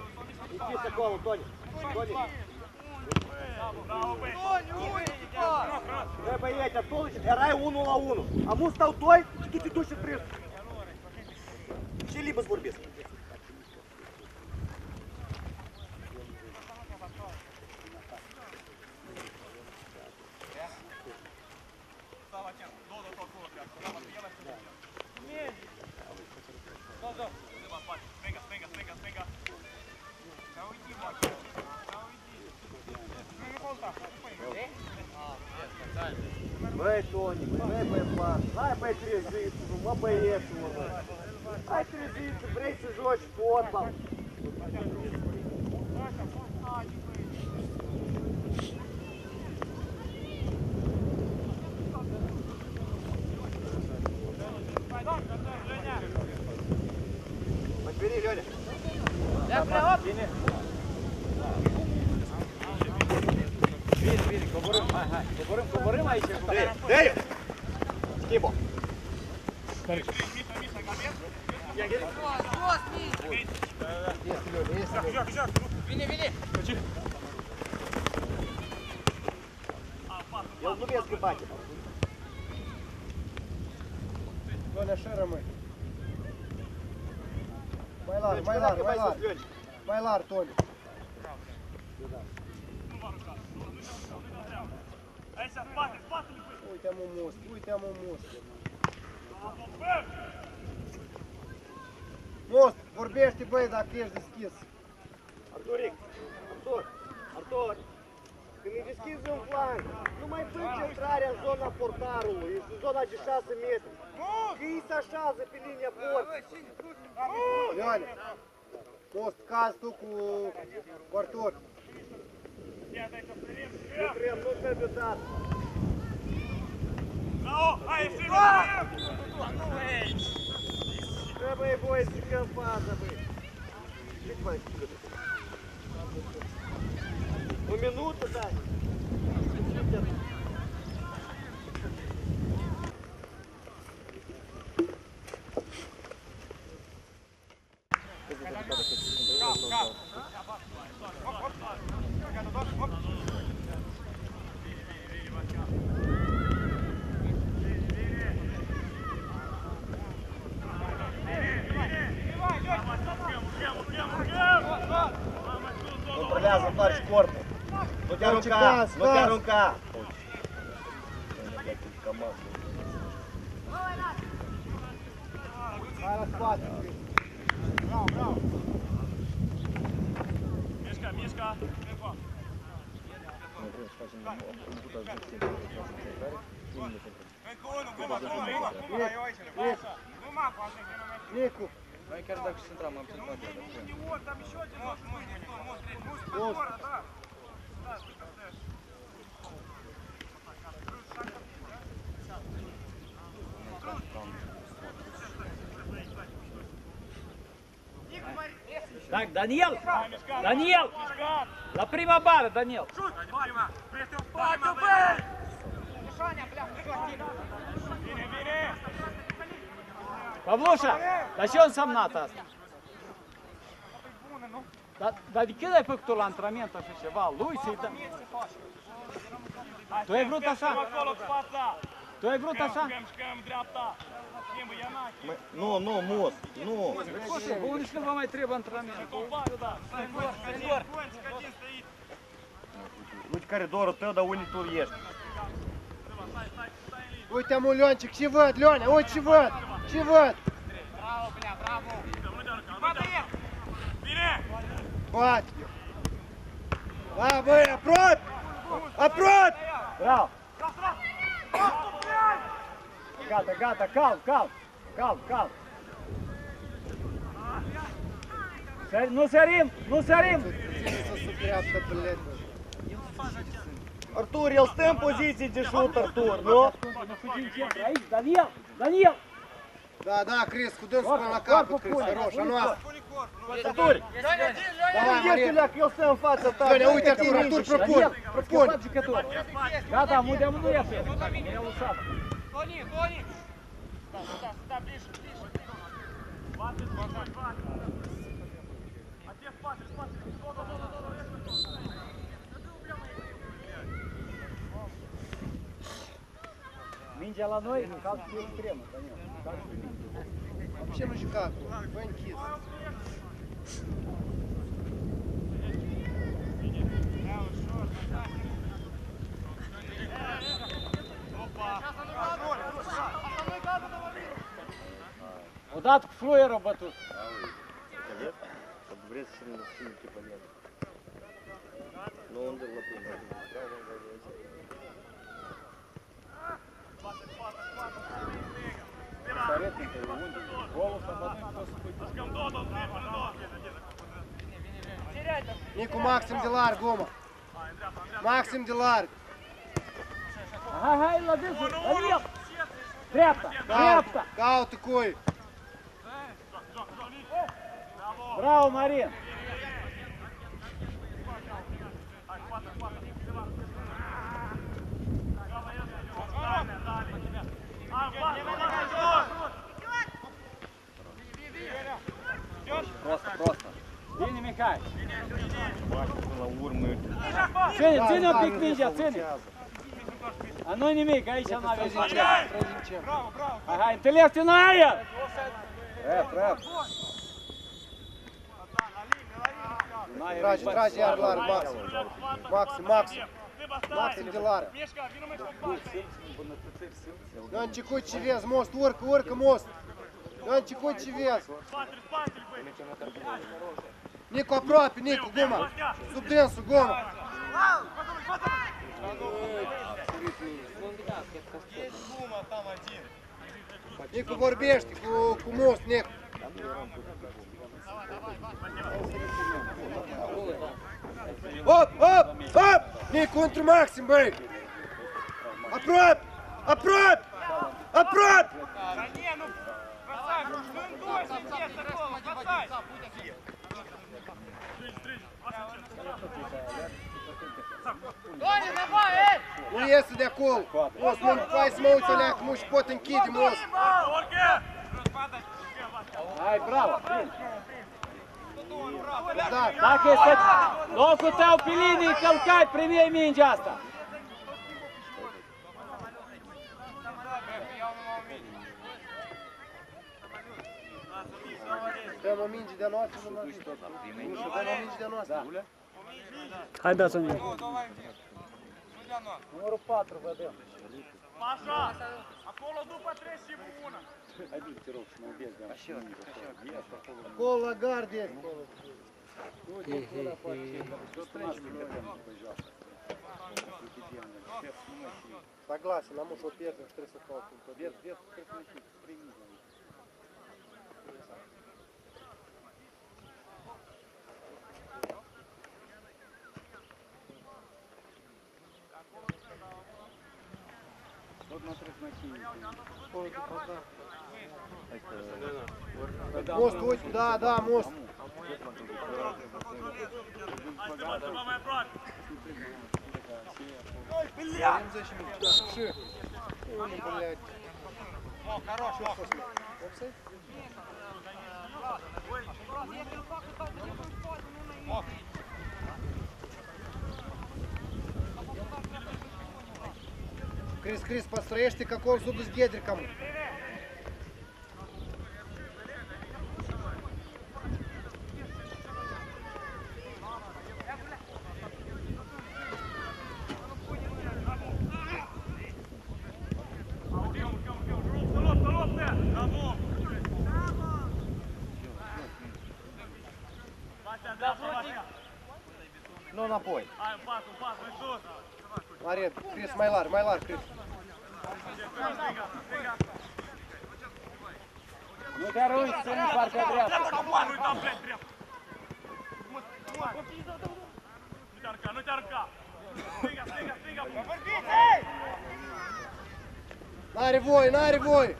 Închis acolo, Tony. Браво, Бэй! Voi băieți, atunci erai 1 la 1. Amu stau doi și tu te duci și treci. Ce limbă îți vorbesc? Băi, Toni, băi, băieț, hai băi treziți-vă, mă băieți-vă, bă. Hai treziți-vă, vrei să joci fotbal. Подбери, Леня. Да, прям. Вірі, коборим, а ще коборим. Дею! Тибо. Я Лубецкий батя. Тоня, широми. Байлар. Байлар, Тоня. Уйдемо мост. Мост, vorbește băi dacă ești deschis. Arturic, Artur, când îi deschizi un flanc, nu mai fă centrarea în zona portarului, în zona de 6 metri. Că ei se așează pe linia porții. Ioane, Most, cazi tu cu Artur. Nu trebuie dat. Trebuie voi să jucăm fază, băi. Ce mai jucăm? O minută, dai. Controlează, întoarci corpul. Nu te arunca, nu te arunca. Hai la spate. Bravo. Mișca. Nicu. Noi chiar dacă și intrăm, am întâlnit. Так, Даниил! La prima bară, Daniel! Pavlușa, dar ce a însemnat asta? Dar de când ai făcut tu la antrenament așa ceva? Lui să-i dă... Tu ai vrut așa? Tu ai vrut așa? Nu, Mus, nu. Bă, nici nu vă mai trebuie antrenament. Uite coridorul tău, dar unde tu ești. Uite, mă, Leoncic, ce văd, Leonia, uite ce văd! Bravo, bля, bravo! Bate! Da, băi, aproape! Bravo! Gata, calm! Nu sărim! Să supleaptă, bled. Artur, el stă în poziție de șut, Artur, nu? Aici, Daniel! Da, Cris, cu dânsul până la capăt, Cris, roș, a noastră. Artur! Gândește-le că el stă în fața ta. Leonia, uite, Artur, propune! Gata, mudem nu iese. Ne-a lăsat. Тони! Да, ближе. Mingea la noi, calci pe extremă, Daniel. Вообще ну как? Банкист. Odată cu fluierul bătut. Чтобы врез сильно сильники полезли. Но он был лапин. Советник его вон, голосом одним просто Nicu, Maxim de larg, Goma. Maxim de larg. Hai, hai, la dânsul, Daniel! Dreapta, dreapta! Caută cui. Bravo, Marin! Просто, просто. Ține, Mihai! La urmă. Ține, ține un pic mingea, ține! A nu nimic, aici nu avem nimic. Hai, hai, întâlnește în aer! Praf. Trage, trage iar larg, Maxim. Maxim, Maxim. Maxim de larg. Ionci, ce vezi, most, urcă, urcă, most. Ionci, ce vezi. Nicu, aproape, Nicu, Goma. Sub dânsul, Goma. Nicu vorbește cu most, Nicu. Hop, hop, hop! Nicu, într Maxim, băi! Aproape! Aproape! Aproape! Да не, ну бросай, ну индуйся, нет такого, бросай. Тони, давай, эй! Nu iese de acolo! Most, nu mai să mă uiți alea, că nu și pot închide, Most! Hai, bravo, bine! Da, Dacă este locul tău pe linie, călcai, primi mingea asta! dăm o minge de-a noastră, nu mai știu. Nu știu, dăm o minge de-a noastră. Hai, dați-o mie. Numărul 4, vedem. Маша, acolo după treci și bună. Hai, du-te, rog, să mă vezi, dar așa. Acolo la gardie. Согласен, нам уж первый стрессовал. Вверх, вверх, Мост, да, да, мост. Блядь. Хорош, офсайд. Крис, построишь ты как он зубы с Гедриком. Ну напой. Мария, Крис, Майлар, Крис. Nu te arunci, să nu partea dreaptă. Nu te arca. Striga. N-are voie.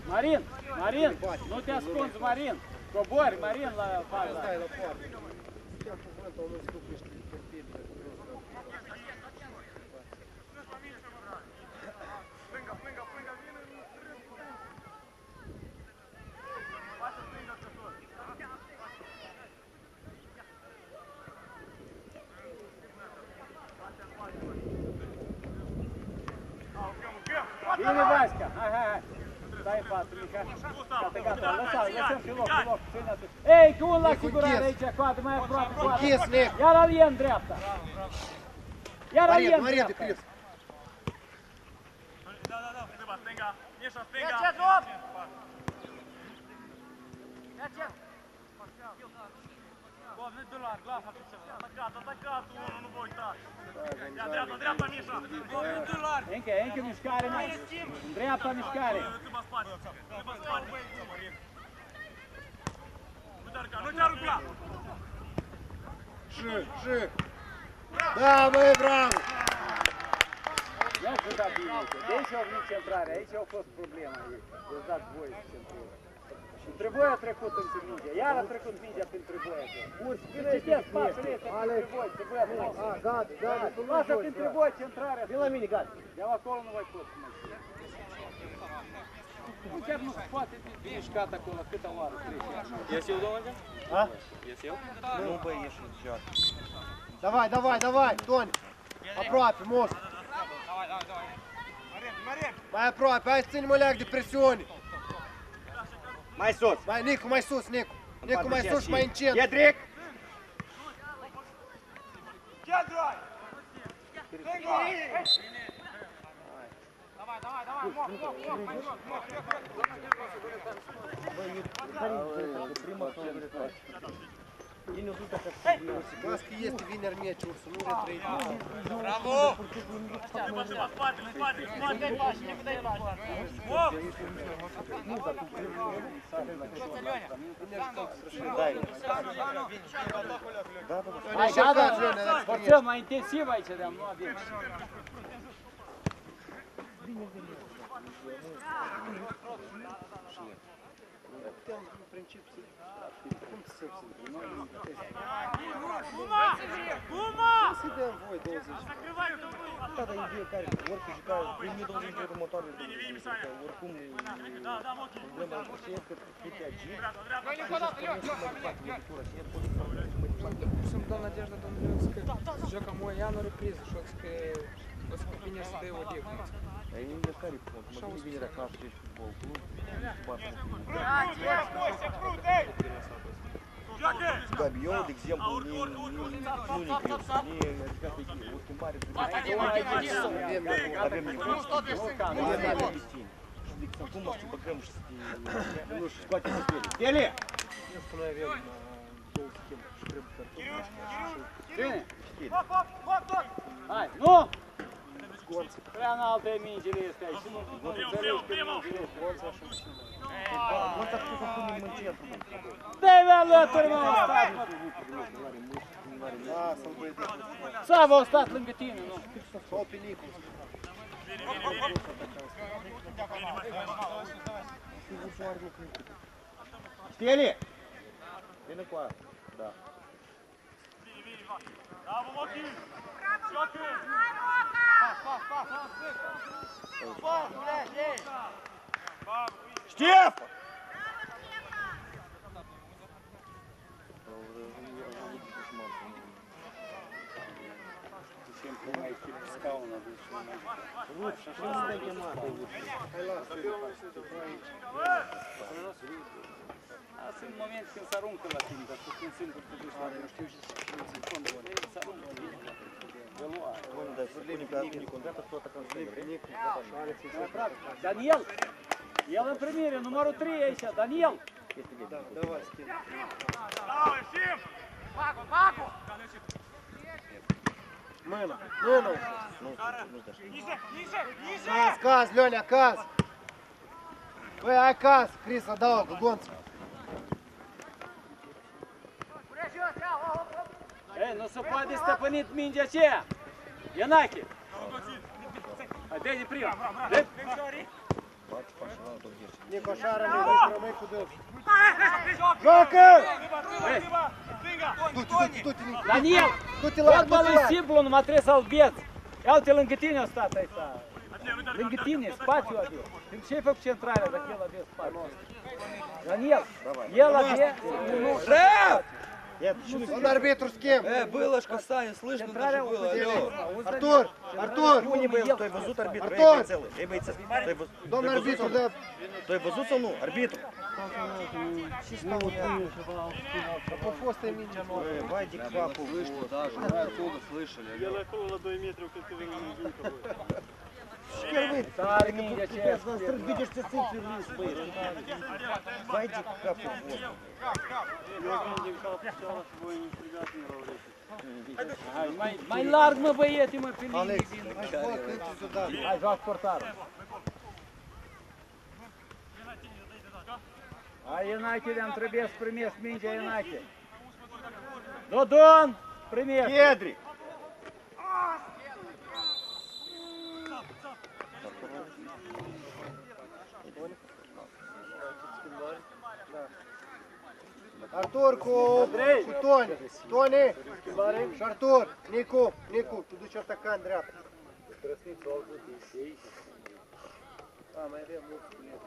Marin, nu te ascunzi, Marin. Cobori, Marin, la faza. Stai la poartă. Chiar cuvântul, nu știu că ești terpibil. Bine, Vașca, hai. Stai în față, Mica. Gata, lăsăm și loc. Ei, cu un la asigurare aici, coadă, mai aproape, coadă. Iar alie în dreapta. Marede, Cris. Da, stânga. Mieșa, stânga. Ia ce, drop! Ia ce? Doamne, de la glas, atacat, nu vă uitați. Ia dreapta, Mieșa. Încă mișcare, mai. În dreapta mișcare. Câteva spate. Nu te arunca! Și. Da, băi, bravo! Ia să da bine, de aici au venit centrare, aici au fost problema ei. I-ați dat voie să centreze. Și Triboi a trecut între mingea, iar a trecut mingea prin Triboi. Urci, citeți spatele ăsta prin Triboi, Triboi a trecut. Gata. Lasă prin Triboi centrarea. Vin la mine, gata. De acolo nu mai pot să mai știu. Nu, chiar nu se poate mișcat acolo, câtă oară trece. Ies eu, domnule? A? Ies eu? Nu, băi, ieși în joc. Давай, Toni. Aproape, most. Mai aproape, hai să ținem o leac de presiune. Mai sus. Mai, Nicu, mai sus, Nicu. Nicu, mai sus și mai încet. Iedric! Давай, Las că este vineri meci, Ursu, nu retrăit. Bravo! Spate! Hai, gata, forțăm mai intensiv aici, de-am luat bine. În principiu, cum să să dăm voi 20. Da, dar ideea care, orice jucare, primii 20 de următoarele, oricum, problema e că putea agi. Să-mi dau надежда, domnule, că joacă mă ia la repriză și o să bine să dea o dignă. Ai nimic de care, mă gândi vinerea acasă, ești fotbal club, Gabi, eu, de exemplu, nu ne cred, o schimbare, avem nevoie, și de acum să băgăm și să scoatem pe spele. Stele! Eu spun, noi avem două schimbe și trebuie să Bine! Hai, nu! Prea înalte mingile astea și nu înțelegi pe mingile astea. Ăsta trebuie să punem în centru. Dă-i alături, mă, stai, mă! Lasă-l, băi, de Sava a stat lângă tine, nu? sau pe Nicu. Stele! Vine cu aia. Da. Bravo, Mochi! Joacă! Ștef! Zicem că mai echip scaună, deci nu mai... Ruci, și nu dai chemat. Hai, lasă-l. Asta în moment când se aruncă la tine, dar tu când singur te duci la mine, știu și să fondul ăla, se aruncă la tine. De luare. Bun, dar să punem pe atât, contează tot atât în stângă. Daniel! El în primire, numărul 3 aici, Daniel! Da, давай, schimb. Bravo, ieșim! Paco! Mână! Ниже! Caz, Leonea, caz! Băi, ai caz! Cris, adaugă, Gonț! Ei, nu se poate stăpânit mingea aceea! Ienache! Hai, dă-i prima! Nicu, așa rămâi cu dâns. Joacă! Du-te, Nicu! Daniel! Du-te la, Fotbalul e simplu, numai trebuie să-l vieți! Ia-uite, lângă tine a stat aici! Lângă tine, spațiu avea! Ce-ai făcut centrarea dacă el avea spațiu? Daniel! El avea... Он арбитру с кем? Было ж касание, слышно даже было. Алло. Артур! Артур! Ну, не бив, той везут арбітру, Артур! ей цілий, ей бийце. Дом арбитру, да. Той везут ну, арбітру. По фосту и минча. Вайди квапу. Слышно даже, мы отсюда слышали. Алло. Старий мідя, чесно. Видиш, ти цифри вниз стоїш. Вайди квапу. Mai larg, mă, băiete, mă, pe Alex, linie. hai scot, înți sudar. Hai, joacă portarul. Hai, Ienache, le-am trebuie să primesc mingea, Ienache. Dodon, primesc. Кедрик. Артур cu Toni. Toni. Și Artur. Nicu. Nicu. Tu duci ataca în dreapta. Da, mai avem mulți culeți.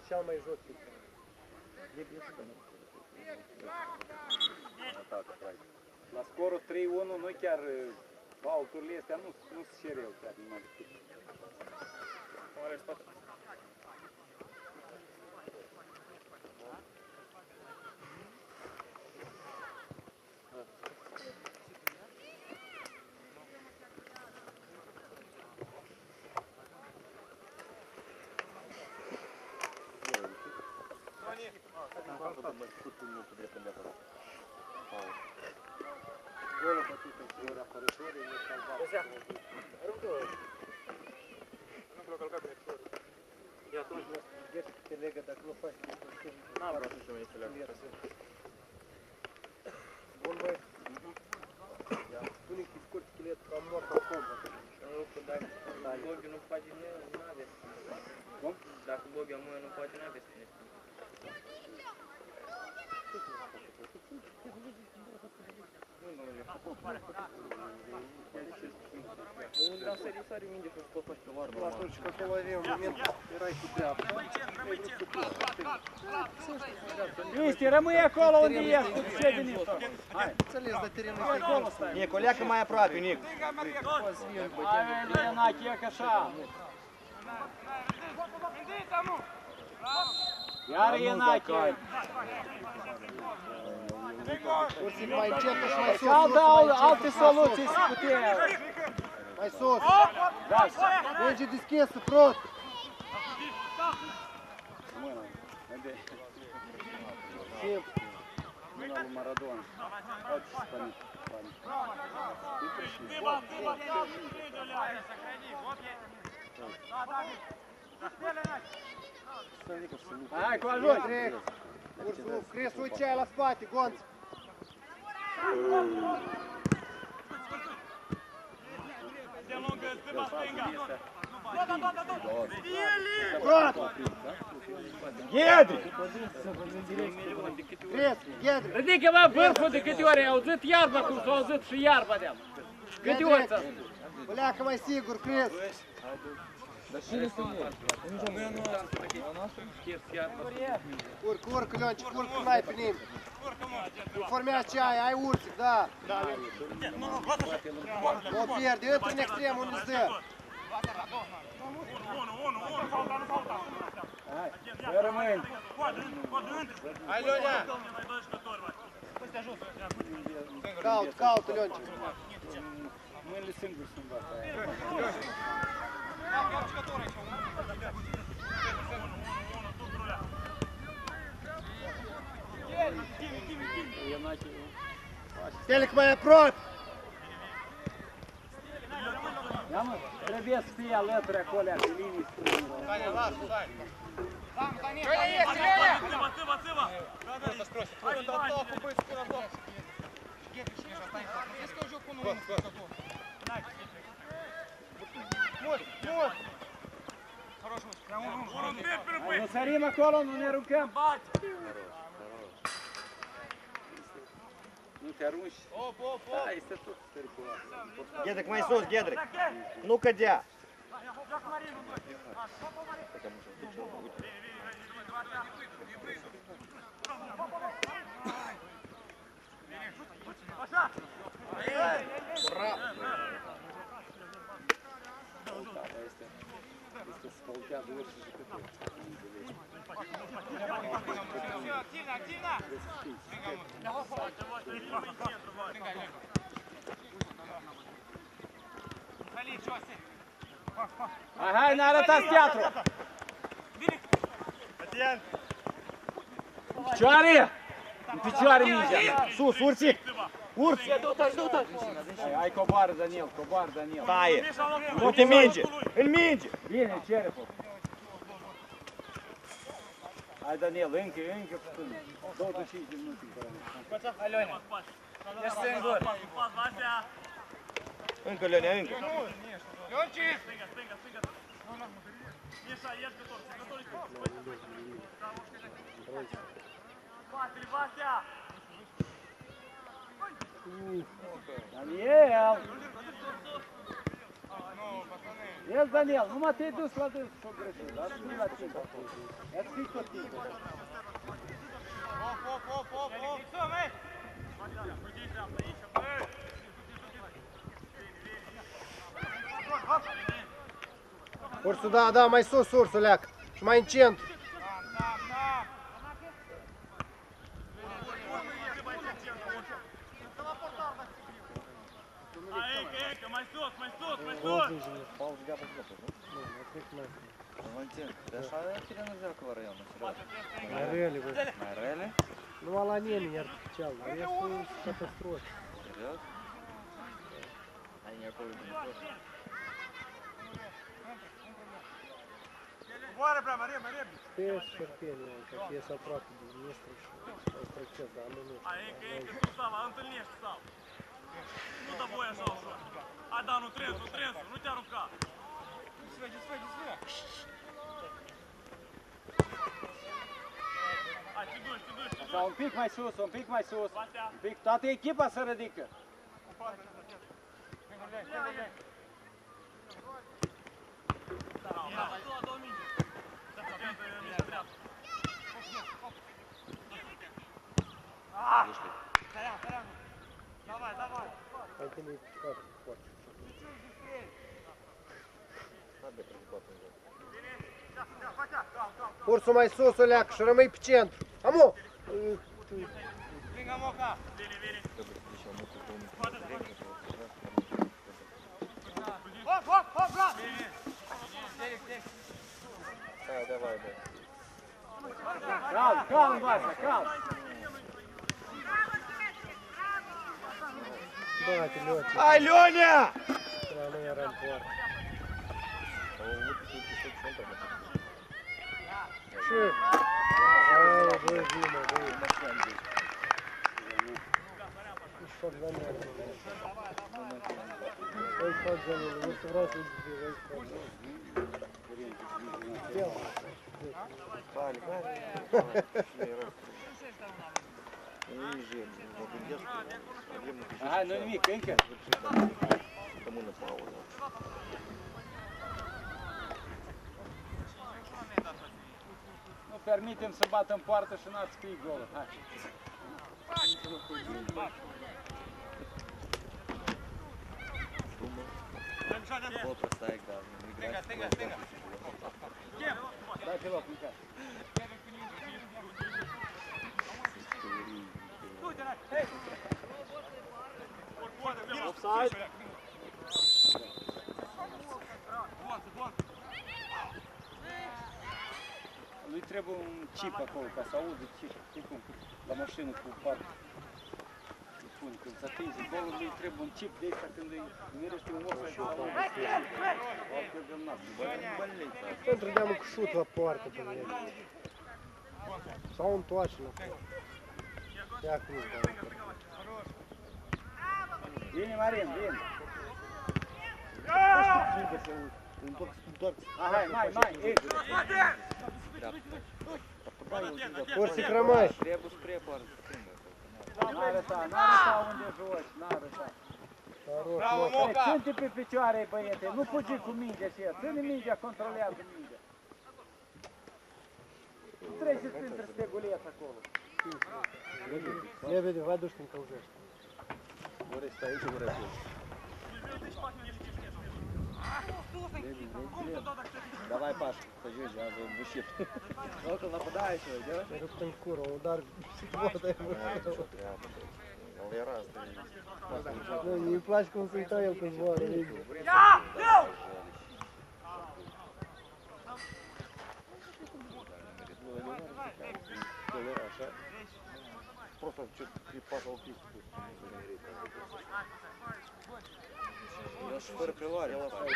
Cel mai jos. La scorul 3-1 nu chiar faulturile astea nu se cereau chiar numai. Golul bătut în fiori apărătorii, e salvat. И atunci te legă dacă nu faci. N-am vrut să mai înțeleg. Bun, băi. Spune că scurt schelet, am mort acum. Dacă Bobi nu face, nu aveți. Cum? Dacă Bobi amână nu face, nu aveți. Dar sări minge și tot faci pe vară. Nu, atunci că acolo avea un moment, erai cu dreapta. Cristi, rămâi acolo unde ești, cu șediniță. Hai. Înțeles, dar terenul Hai acolo stai. Ник, Оляка mai aproape, Ник. Hai, Ienache, e ca așa. Iar Ienache. Ursic mai încet și mai sus. Alte soluții se putea. Mai sus. Da, Merge deschisă, frot. mâna. Vede. Timp. Mâna lui Maradona. Haide să spani. Hai, cu ajut! Trec. Ursul, Cris, uite aia la spate, Gonț. Frot. Кедрик. Cris, Ghedri. Ridică-mă vârful de câte ori ai auzit iarba cum s-a auzit și iarba de-am. Câte ori ți-a spus? Pleacă mai sigur, Cris. Dar cine să iei? Nici o mea nu a noastră? Urc, urc, Leoncic, urc, nu ai pe nimeni. Informează ce ai ursic, da. Nu o pierde, intră în extrem unde stă. Hai, să rămâni. Hai, Leonea! Caută, Leoncic. Mâinile singuri sunt bate. Stelic mai aproape. Ia mă, trebuie să fie alături acolo, pe linii strângă. Hai, nu sărim acolo, nu ne aruncăm. Nu te arunci. Da, este tot periculos. Гедрик, mai sus, Гедрик. Nu cădea. Este spăltează orice jucător. Все, активно, активно! Халид, что ты? Hai, ne arătați teatru! Picioare! În picioare mingea! Sus, urci! Urci! Hai, coboară, Daniel, coboară, Daniel. Taie! Nu te minge! Îl minge! Bine, Cerefov. Hai, Daniel, încă până. 25 de minute. Алёня, я ж singur. Încă, Leonea, încă! Ленчик! Миша, ешь, готовься. Вася! Daniel! Yes, Daniel, numai te-ai dus la dâns s-o greșit, dar nu la timp. Ia scrii tot timpul. Лицо, мы! Ursul, da, mai sus, ursul, leacă. Și mai în centru. Там! Эйка, майсос! Валентин, ты așa ține în Zercova raiona, serios. Mai rele, bă. Mai rele? Numai la nimeni artificial, dar restul catastrofe. Serios? Ai acolo de micro. Бора прямо, ребят! Pe șerpenie, că fie să aproape de ministru și mai proces, dar nu. Эйка, tu Сава, întâlnești, Сава. Nu dă voie așa ușor. Hai, da, nu trensul, nu te arunca. Hai, te duci. Așa, un pic mai sus, un pic, toată echipa se ridică. Давай! Hai că nu-i picat foarte. Ursul mai sus, o leacă și rămâi pe centru. Amu! Stringa Moca! Хоп, брат! Давай. Calm, Vasa, calm. Bate, Leote, Hai, Leonea! rămâi în ramport. Și... Hai, bă, vină, bă. Își fac Daniel. Îi fac Daniel, nu să vreau să-i zic, îi fac Daniel. Hai, nu nimic, încă. Nu permitem să bată în poartă și n-ați scris golul. Hai. Вот простая игра. Стинга! Dați-vă aplicat. Offside! Lui trebuie un chip acolo, ca să audă chip. Știi cum? La mașină cu parc. Spune, când se atinge golul, lui trebuie un chip de ăsta când îi mirește un ochi și aude. Altfel de nas. Pentru deamă cu șut la poartă pe el. Sau întoarce la poartă. Ia cum îți dau. Vine, Marin, vine. Hai, mai, ei. Ursic rămâi. Trebuie spre poartă. N-a arătat unde joci, n-a arătat. Bravo, Moca! Ține pe picioare, băiete, nu fugi cu mingea și ea. Ține mingea, controlează mingea. Nu treceți printre steguleți acolo. Лебедев, vai duște în călzești. Ori stai aici, ori acolo. Давай, Паш, пожиже, а то бушит. Около нападающего, делаешь? Rupt în cură, uдар voda e Он я раз, Nu, mi-i place cum se uita el când zboară. Просто что-то припасал кисть. Я ж фэр приварил. Я оставил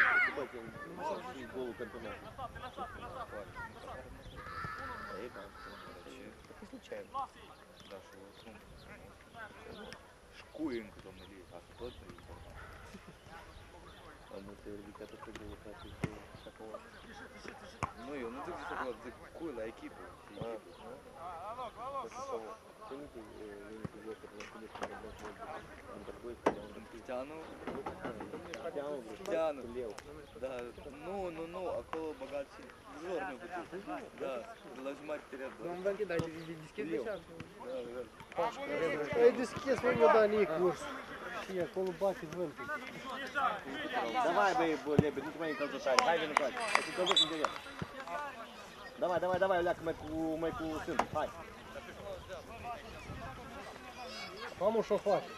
голову компонент. Так и случайно. Да, что шкуинку там или кто-то. А ну ты ребята такой был такого. Ну и ну ты такой куй на экипу. Тяну. Да. Ну, около богаче. Жорный будет. Да. Ложмать перед. Vom închide deschis de așa. E deschis, nu da nici curs. Și acolo bate vântul. Давай, бă, Лебедь, nu te mai încălzășari. Hai, vine încoace. Ai fi călzăt în direct. Давай, Leacă, mai cu sândul. Hai. Mamă, și-o face.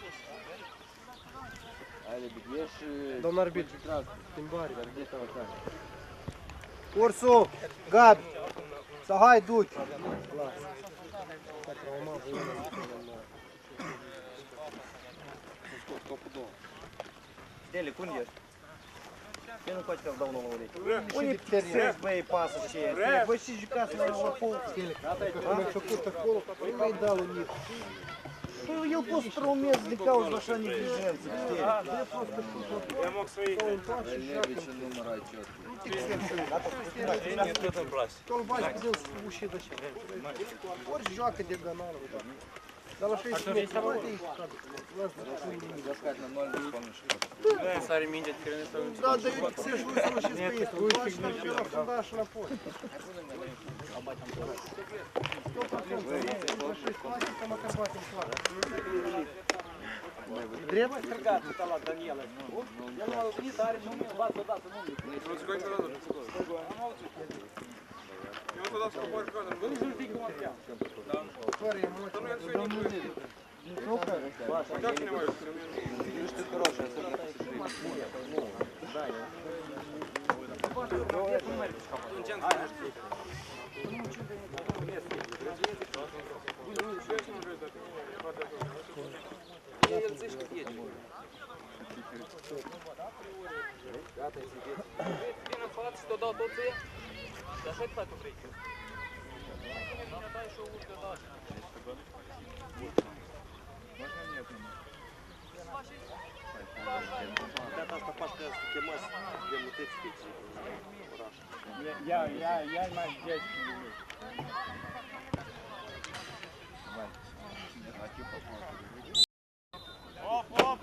Hai, Lebed, ieși... Domn arbitru, schimbare. Ursu, Gabi, sau hai, du-te. Lasă. S-a traumat, Dele, cum ești? Vine încoace că-ți dau nouă urechi. Și Unii de teren. psezi, băi, pasă și ce. Voi și jucați la pol. Cum e făcut acolo, îi mai dau în nic. Păi, el poți străumezi de cauză așa neglijență. Я мог своих. Лебедь, номер отчет. Tot bagi cu dâns ușii de așa. Ori joacă diagonală. Dar la 60 metri, uite aici. Заскать на 0, помнишь? Sare mingea de care ne stau Da, dar eu să-și lui să nu și spui. Uite și la da și înapoi. 100%. Cam măcar batem clar. Drept? Cărgat, uita la Daniela. El m-a venit, are și un bat odată, nu Eu vou dar só pode jogar. nu știu cum am cheam. Fără emoții. Как не можешь? Видишь, ты хороший, особенно после жизни. El zici cât ești. Gata, e siguet. Vin în față și te-o dau tot ție. Și așa-i faci tu vrei. Dai și o urcă, da. Можно нет? Data asta faci că să chemați de muteți fix oraș. Я mai дядьки не умею. Оп, оп.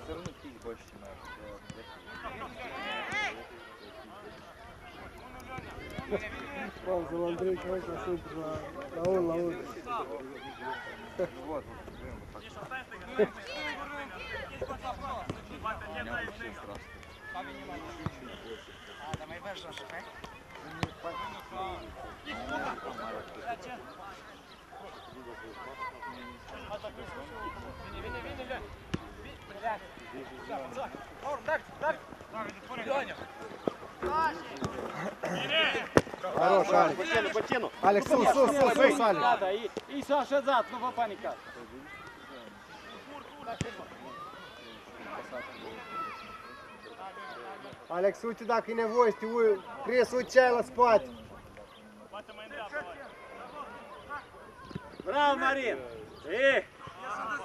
Все равно пить больше, чем Пауза, Андрей, очень супер. На он. Вот, Хорош, Алекс. Потяну. Алекс, sus, Алекs. Gata, ei s-au așezat, nu vă panicați. Alex, uite dacă e nevoie, Chris, uite ce ai la spate. Bravo, Marin! E!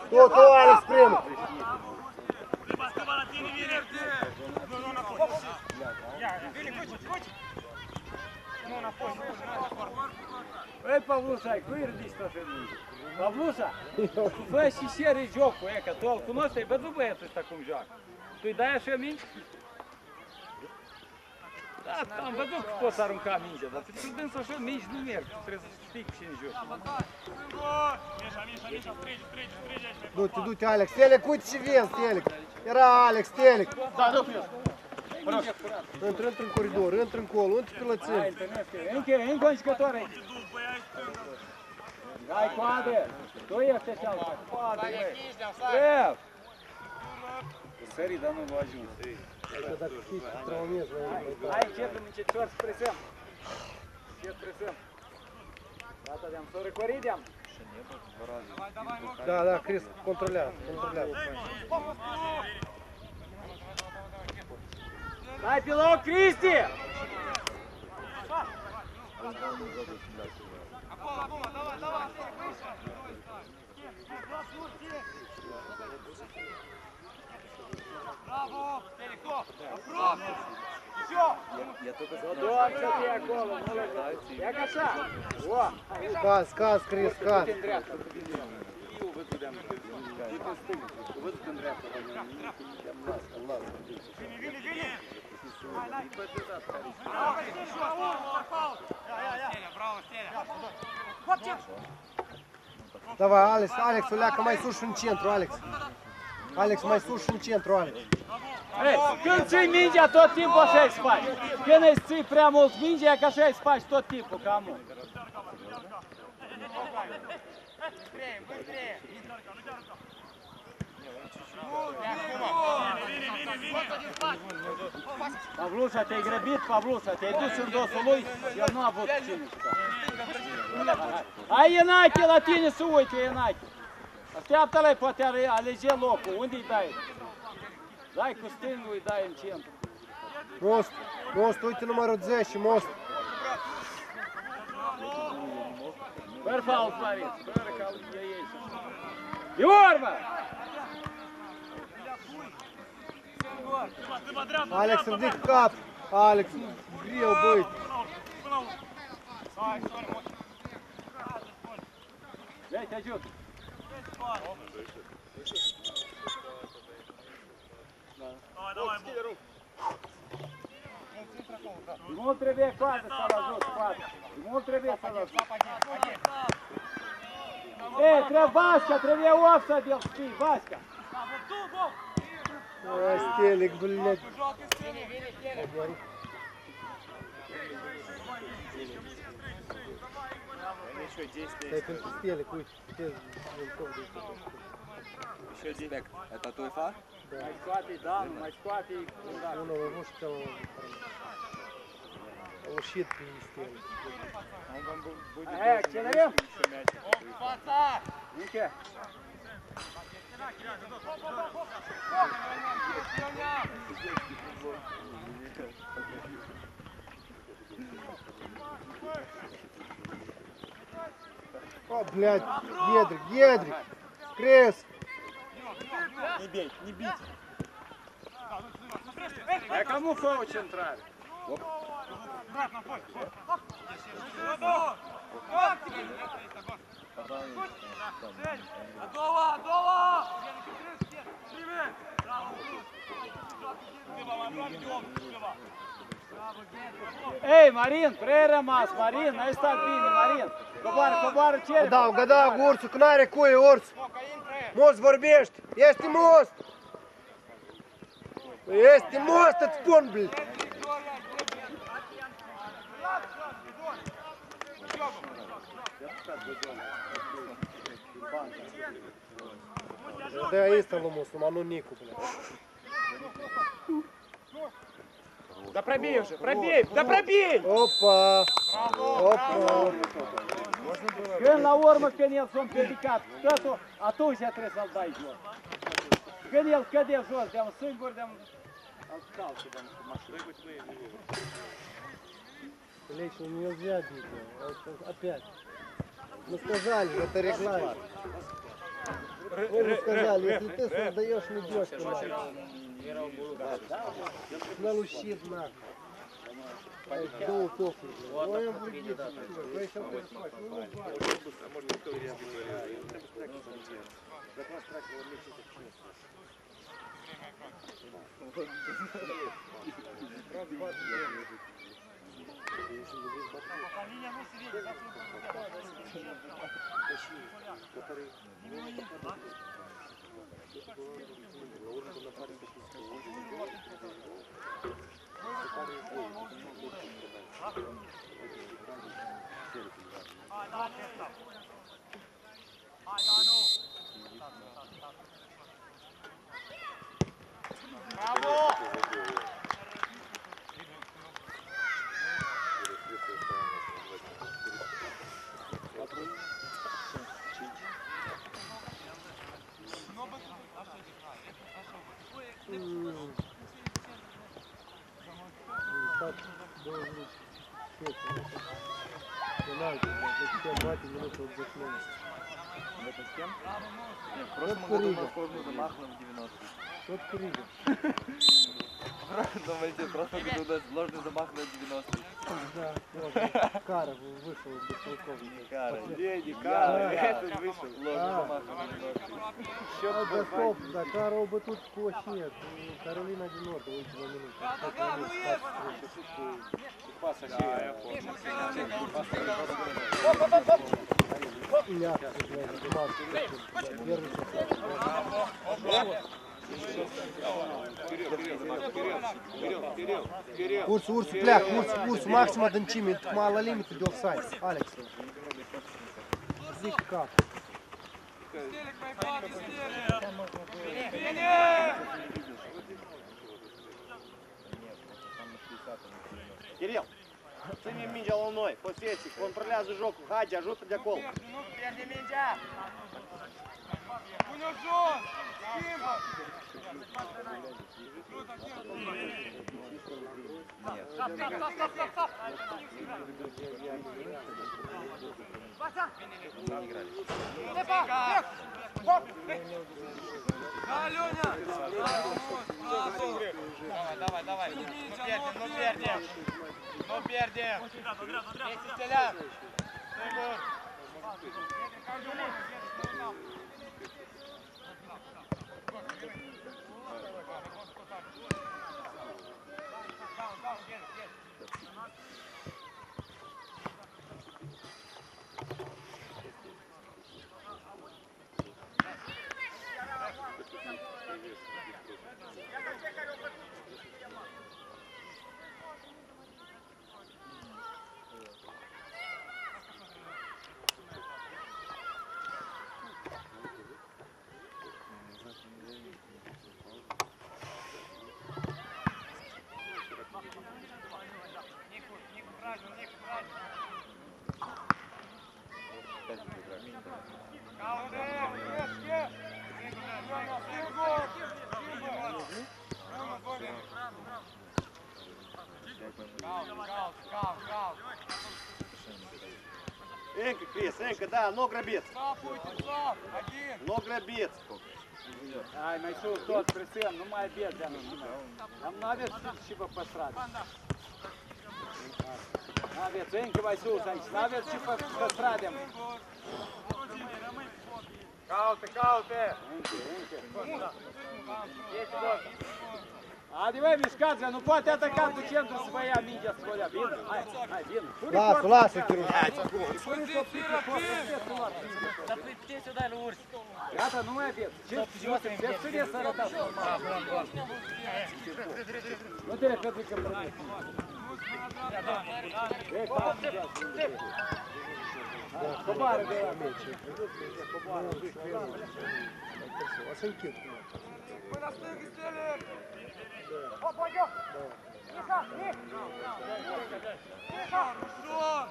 Tu, Alex, primul. Ну, на пост. Băi, Pavlușa, cui ridici tot în minge? Pavlușa, tu fă și șeri jocul, că tu îl cunoști, ai văzut băietul ăsta cum joacă. Tu-i dai așa minge? Da, am văzut că poți arunca mingea, dar pentru dânsul așa mingi nu merg, trebuie să știi cu cine joci. Миша, встреча. Du-te, Alex. Telec, uite și vezi, Telec. Era Alex, Telec. Да, да, плюс. Intră în coridor, intră în colo, intră pe Hai, lățime. întâlnește, încă un jucător aici. Hai, coadă, tu ești așa, coadă, băi. Trep! Sări, dar nu vă ajuns. Dacă știi ce traumezi, Hai, încetem încetișor să presăm. Încet presăm. Gata, de-am să o recoridem. Da, Cris, controlează. Hai pe loc, Cristi! Браво! Далеко! Я только за Doar să fie acolo, nu le ia ca așa. O, Caz, Cris, caz. în dreapta. Eu văd că de-am în stângă. Eu văd că în dreapta. Браво, Стеля! Давай, Alex, uleacă mai sus și în centru, Alex. Alex, mai sus și în centru, Alex. Ei, când ții mingea, tot timpul așa îi spaci. Când îi ții prea mult mingea, că așa îi spaci tot timpul, cam mult. Pavlușa, te-ai grăbit, Pavlușa, te-ai dus în dosul lui, el nu a avut cine juca. Hai, Ienache, la tine să uite, Ienache. Așteaptă-l, poate alege locul, unde îi dai? Dai cu stângul, îi dai în centru. Most, uite numărul 10, Most. Fără fault, Marin, fără ca e ei. Iorba! Alex, ridic cap. Alex, greu, băi. Vei, te ajut. Nu trebuie coadă să-l ajut, coadă. Nu trebuie să-l ajut. Ei, trebuie Vașca, trebuie off să de-l știi, Vașca. Stelic, блядь. Stai pentru Stelic, uite. Еще дебек. Это твой фар? Mai scoate-i danul, mai scoate-i fundac. Unul a avut și că a ușit pe Stelic. Hai, accelerăm. Încă. О, блядь, Гедрик, Крес. Не бей, не бить. А кому фау централь? Готово! Ei, Marin, prea rămas, Marin, n-ai stat bine, Marin. Coboară cel. Gădau, ursul, că n-are cuie, urs. Most vorbești, este Most. Este Most, îți spun, bl. Da, este lui Most, nu Nicu, bl. Да пробей уже, пробей, да пробей! Опа! Опа! Când la urmă, când el s-a împiedicat, totul, atunci trebuie să-l dai jos. Când el căde jos, de-am singur, de-am... Alții, de-am mașină. Лечь, ну нельзя бить, опять. Мы сказали, это регламент. Мы сказали, если ты создаешь, не идешь туда. Налущит нахуй. Două tofuri. Noi am văzut. Vrei să-l faci? Nu, nu, В этом с кем? Нет, в прошлом году мы форму замахнули в 90. Тот Крига. Думаете, в прошлом году у нас ложный замах на 90. Да, вот. Кара вышел без полковника. Кара. Не Кара, этот вышел. Ложный замах на 90. Да стоп, да, Кара оба тут вообще. Каролина 90 выйти на минуту. Ля, первый Урс, пляк, Урс, максима дънчими, мала лимита до офсайд. Алекс. Зик как? Кирилл, цими мінджа луной, посесик, контроля жужок, Хадя, жут для кол. Перди Миндя! Унюжон! Кимба! Стоп! Давай. Ну пердим. 10 стреляв. Энька, Крис, Энька, да, но грабец. Но грабец. Ай, знайшов тот прицел, ну має бід, нам навіть щіпа посрати. Навіть, Еньки, Вайсу, навіть щіпа посрати. Кауте! А диви, Мішкадзе, ну по те така до центру своя, мідя своя, він. Ай, він. Ласу, Кирюш. Ты сюда, Лурс! Гата, ну має бід. Без сиде саратав. Ну ти репетика пройде. Кобари, да. Мы на стыке стреляем! Вот, пойдем! Тихо! Тихо!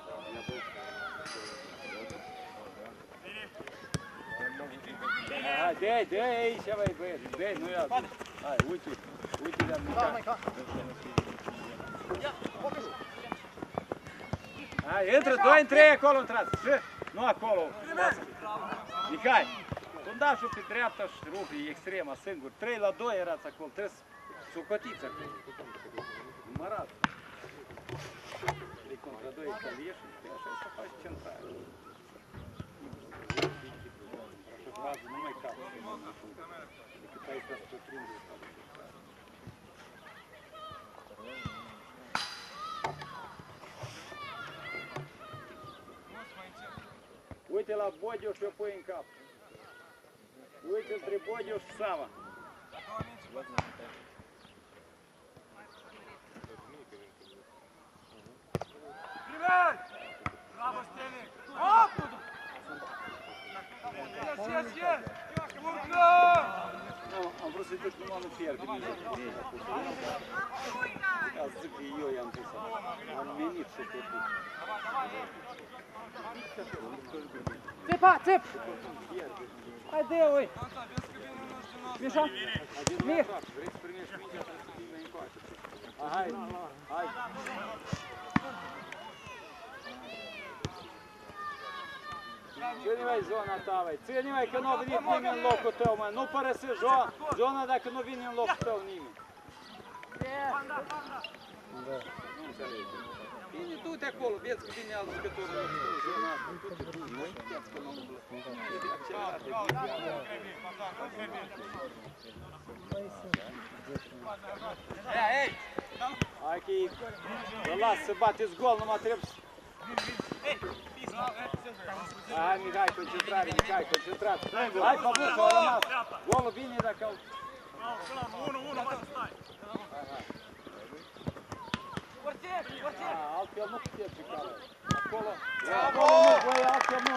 Дей, сявай, дей, ну я. Ай, уйти да мяча. Entra, doi, trei acolo intrați. Nu acolo. Mihai, fundașul pe dreapta și rupi, extrema, singur. 3-2 erați acolo, trebuie să socotiți acolo. Numărați. Ой, Калешин, ты așa să faci central. Așa fază, nu mai cap. Decât ai să se prinde. Uite la Bodiu și o pui în cap. Uite între Bodiu și Sava. Привет! Браво, Стелик! Оп! Yes! Urcă! Am vrut să-i duc numai nu pierd. Ca să zic că eu i-am pus. Am menit și tot. Țipa, țip! Haide, ui! Mișa! Mir! Vrei să primești mingea, trebuie să fii mai încoace. Hai, hai! Ține-mai zona ta, băi! Ține-mai că nu a venit nimeni în locul tău, mă! Nu părăsi zona dacă nu vine în locul tău nimeni! Nu înțelegi. Bine, du-te acolo, vezi că vine alt jucător în locul tău, zona asta, du-te tu, nu uitați că nu umblă. E accelerat de hai că îl las să bateți gol, numai trebuie să... Hai, Mihai, concentrare, Mihai, concentrare. Hai, Pavluc, a rămas. Golul vine dacă au... Altfel nu puteți juca. Acolo... Voi altfel nu...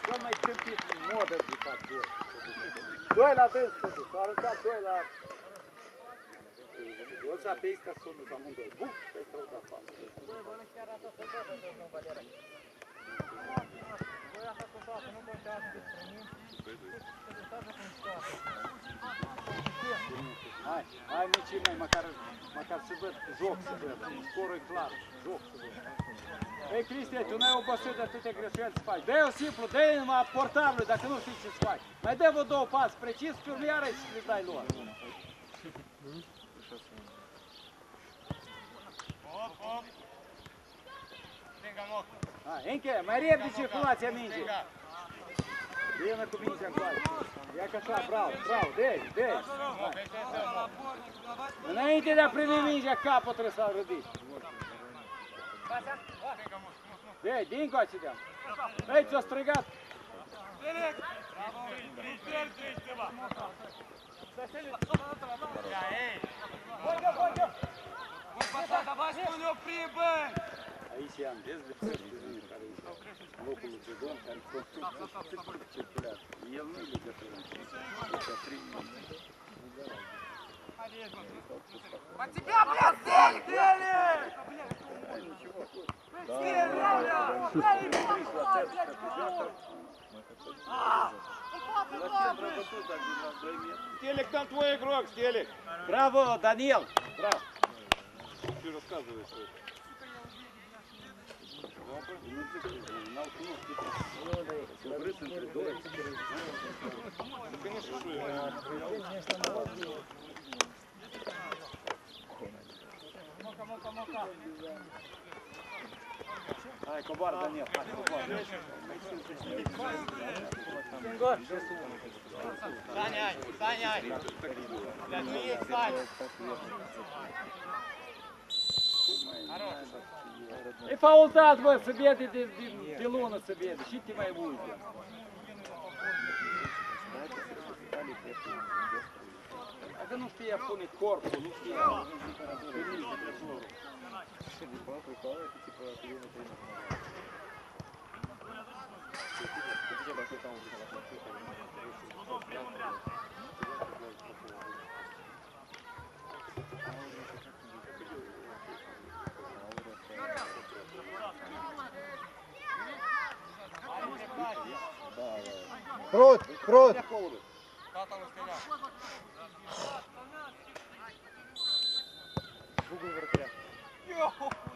Cel mai câmpit modă jucat voi. Doi la dâns, totuși. S-au aruncat doi la... Eu ți-a pe aici ca să nu amândoi. Buf, pe-ai străutat față. Hai, hai nici mai, măcar să văd, joc să văd, scorul e clar, joc să văd. Ei, Cristian, tu n-ai obosit de atâtea greșeli să faci. Dă-i-o simplu, dă-i numai portabilul dacă nu știi ce să faci. Mai dă vă două pas precis și urmă iarăși să le dai lor. Hop! Stânga noctă! Hai, încheie, mai repede circulația mingii. Vină cu mingea încoace. Ia că așa, bravo, dă-i. Înainte de a primi mingea, capul trebuie să-l ridici. Dă-i, din coace de-am. Hei, ți-o strigat. Stelic! Nu pierzi ceva! Ia, ei! Voi pasa, давай spune opri, bă! Aici am vezi de țări care în locul lui Gedon, care construcție circulează. El nu-i legătură. По тебя, блядь, Стелик! Стелик, там твой игрок, Стелик. Браво, Данил. Браво. Ты рассказывай, что это. Hai, coboară, Daniel, hai, coboară. Саня, блядь, ну есть Саня. E faultat, bă, să biede de lună să biede. Și te mai uite. Dacă nu știe pune corpul, nu știe Крут! Tata lui Stelea.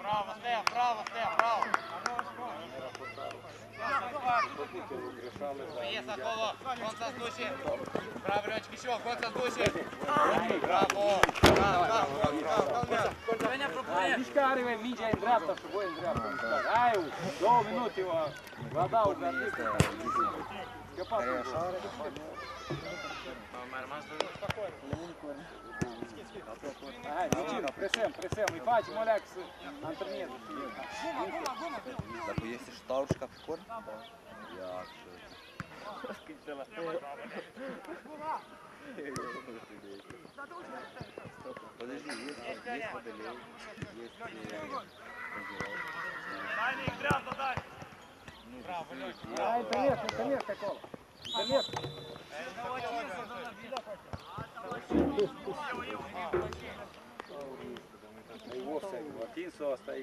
Bravo, Stea, bravo! Ies acolo, gol să-ți duce. Bravo, Leonci, еще, gol să-ți duce. Bravo! Женя, пропоє! Mișcare, mă, mingea în dreapta și voi în dreapta. Mișcare. Hai, 2 minute, vă adaug de atât. Scăpați un gol. Hai, Luciu, presăm, îi facem o leacă să antreneze. Dacă este ștaurșca pe corn? Da. Ia, Подожди, есть водолей, есть озерок. Дальний, грязно, дай! Hai, întâlnesc acolo. Întâlnesc. E offside, atinsul ăsta e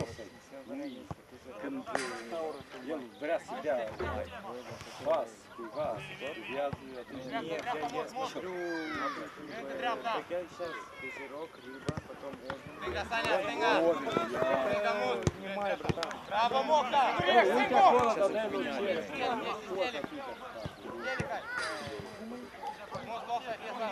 offside. Când el vrea să dea pas cuiva, să studiază, atunci Dreapta! Озерок, рыба, потом озеро. Стенга, Саня, стенga! Стенga mult! Bravo, Moca! uite acolo, dar dai lui Cere. Most lopta, fie Sana!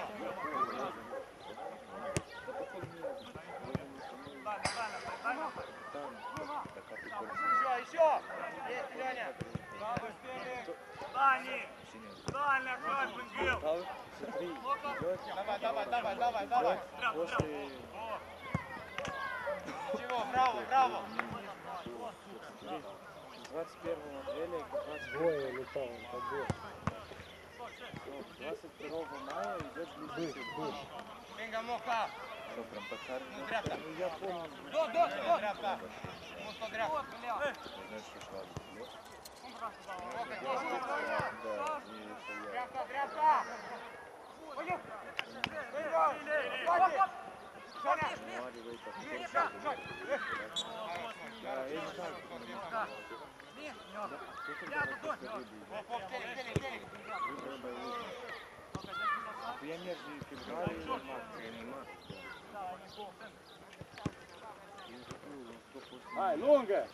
Еще! Есть, Леня! Дальний! Дальний, аккурат, Бенгил! Давай! Чего? Браво, браво! 21 апреля и 22 мая идет близнецы. Стенга, Мока! Что, прям под царь? Ну, дряпта! Ну, я помню. Дряпта! Мусто дряпта! Знаешь, что швабры? Мока, Да, и что я. дряпта, дряпта! Наваливает Я между Февралем и Мартом. Hai, lungă!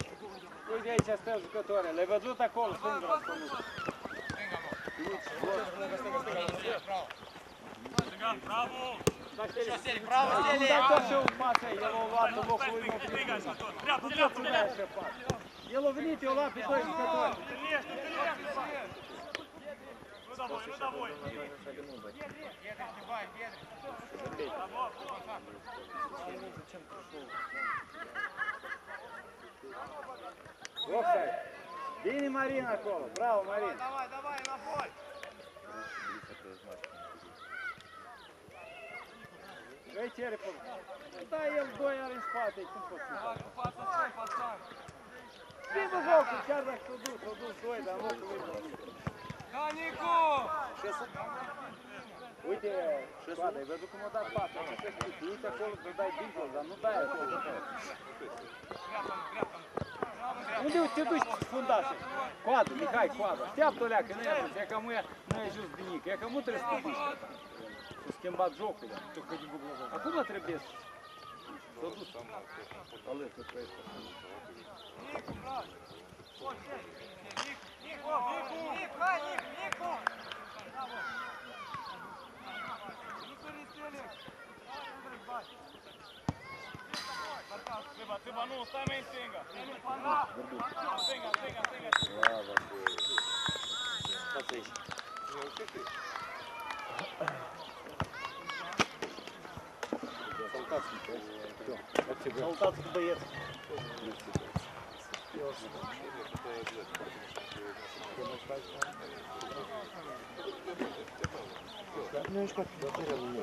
Uite aici stă jucătoare, le-ai văzut acolo, stângă la stănuță. Браво! Bravo, Steli! Dai tot și un pas aici, el a luat în locul lui Mocriu. Nu poți să dai așa pas. El a venit, i-a luat pe 2 jucători. Ну давай, ну давай! Offside. Bine Marin acolo, bravo Marin. Давай, давай, на бой! Dă-i Cere pe... Da, el 2 are în spate, cum poți să faci? Primul jocul, chiar dacă s-a dus 2, dar în locul lui nu. Ce să... Uite, Coada, ai văzut cum a dat pasul, ce să știi, tu uite acolo să dai dincolo, dar nu dai acolo. Unde te duci fundașe? Coadă, Mihai, Coadă, așteaptă o leacă, nu e că nu e just de nic, e că nu trebuie să te duci. S-a schimbat jocul, acum trebuie să... S-a dus. Alături pe ăsta. Цыба, ну, ставь мейн стенга! Стенга! Слава Богу. Солдатский боец. Ну и что,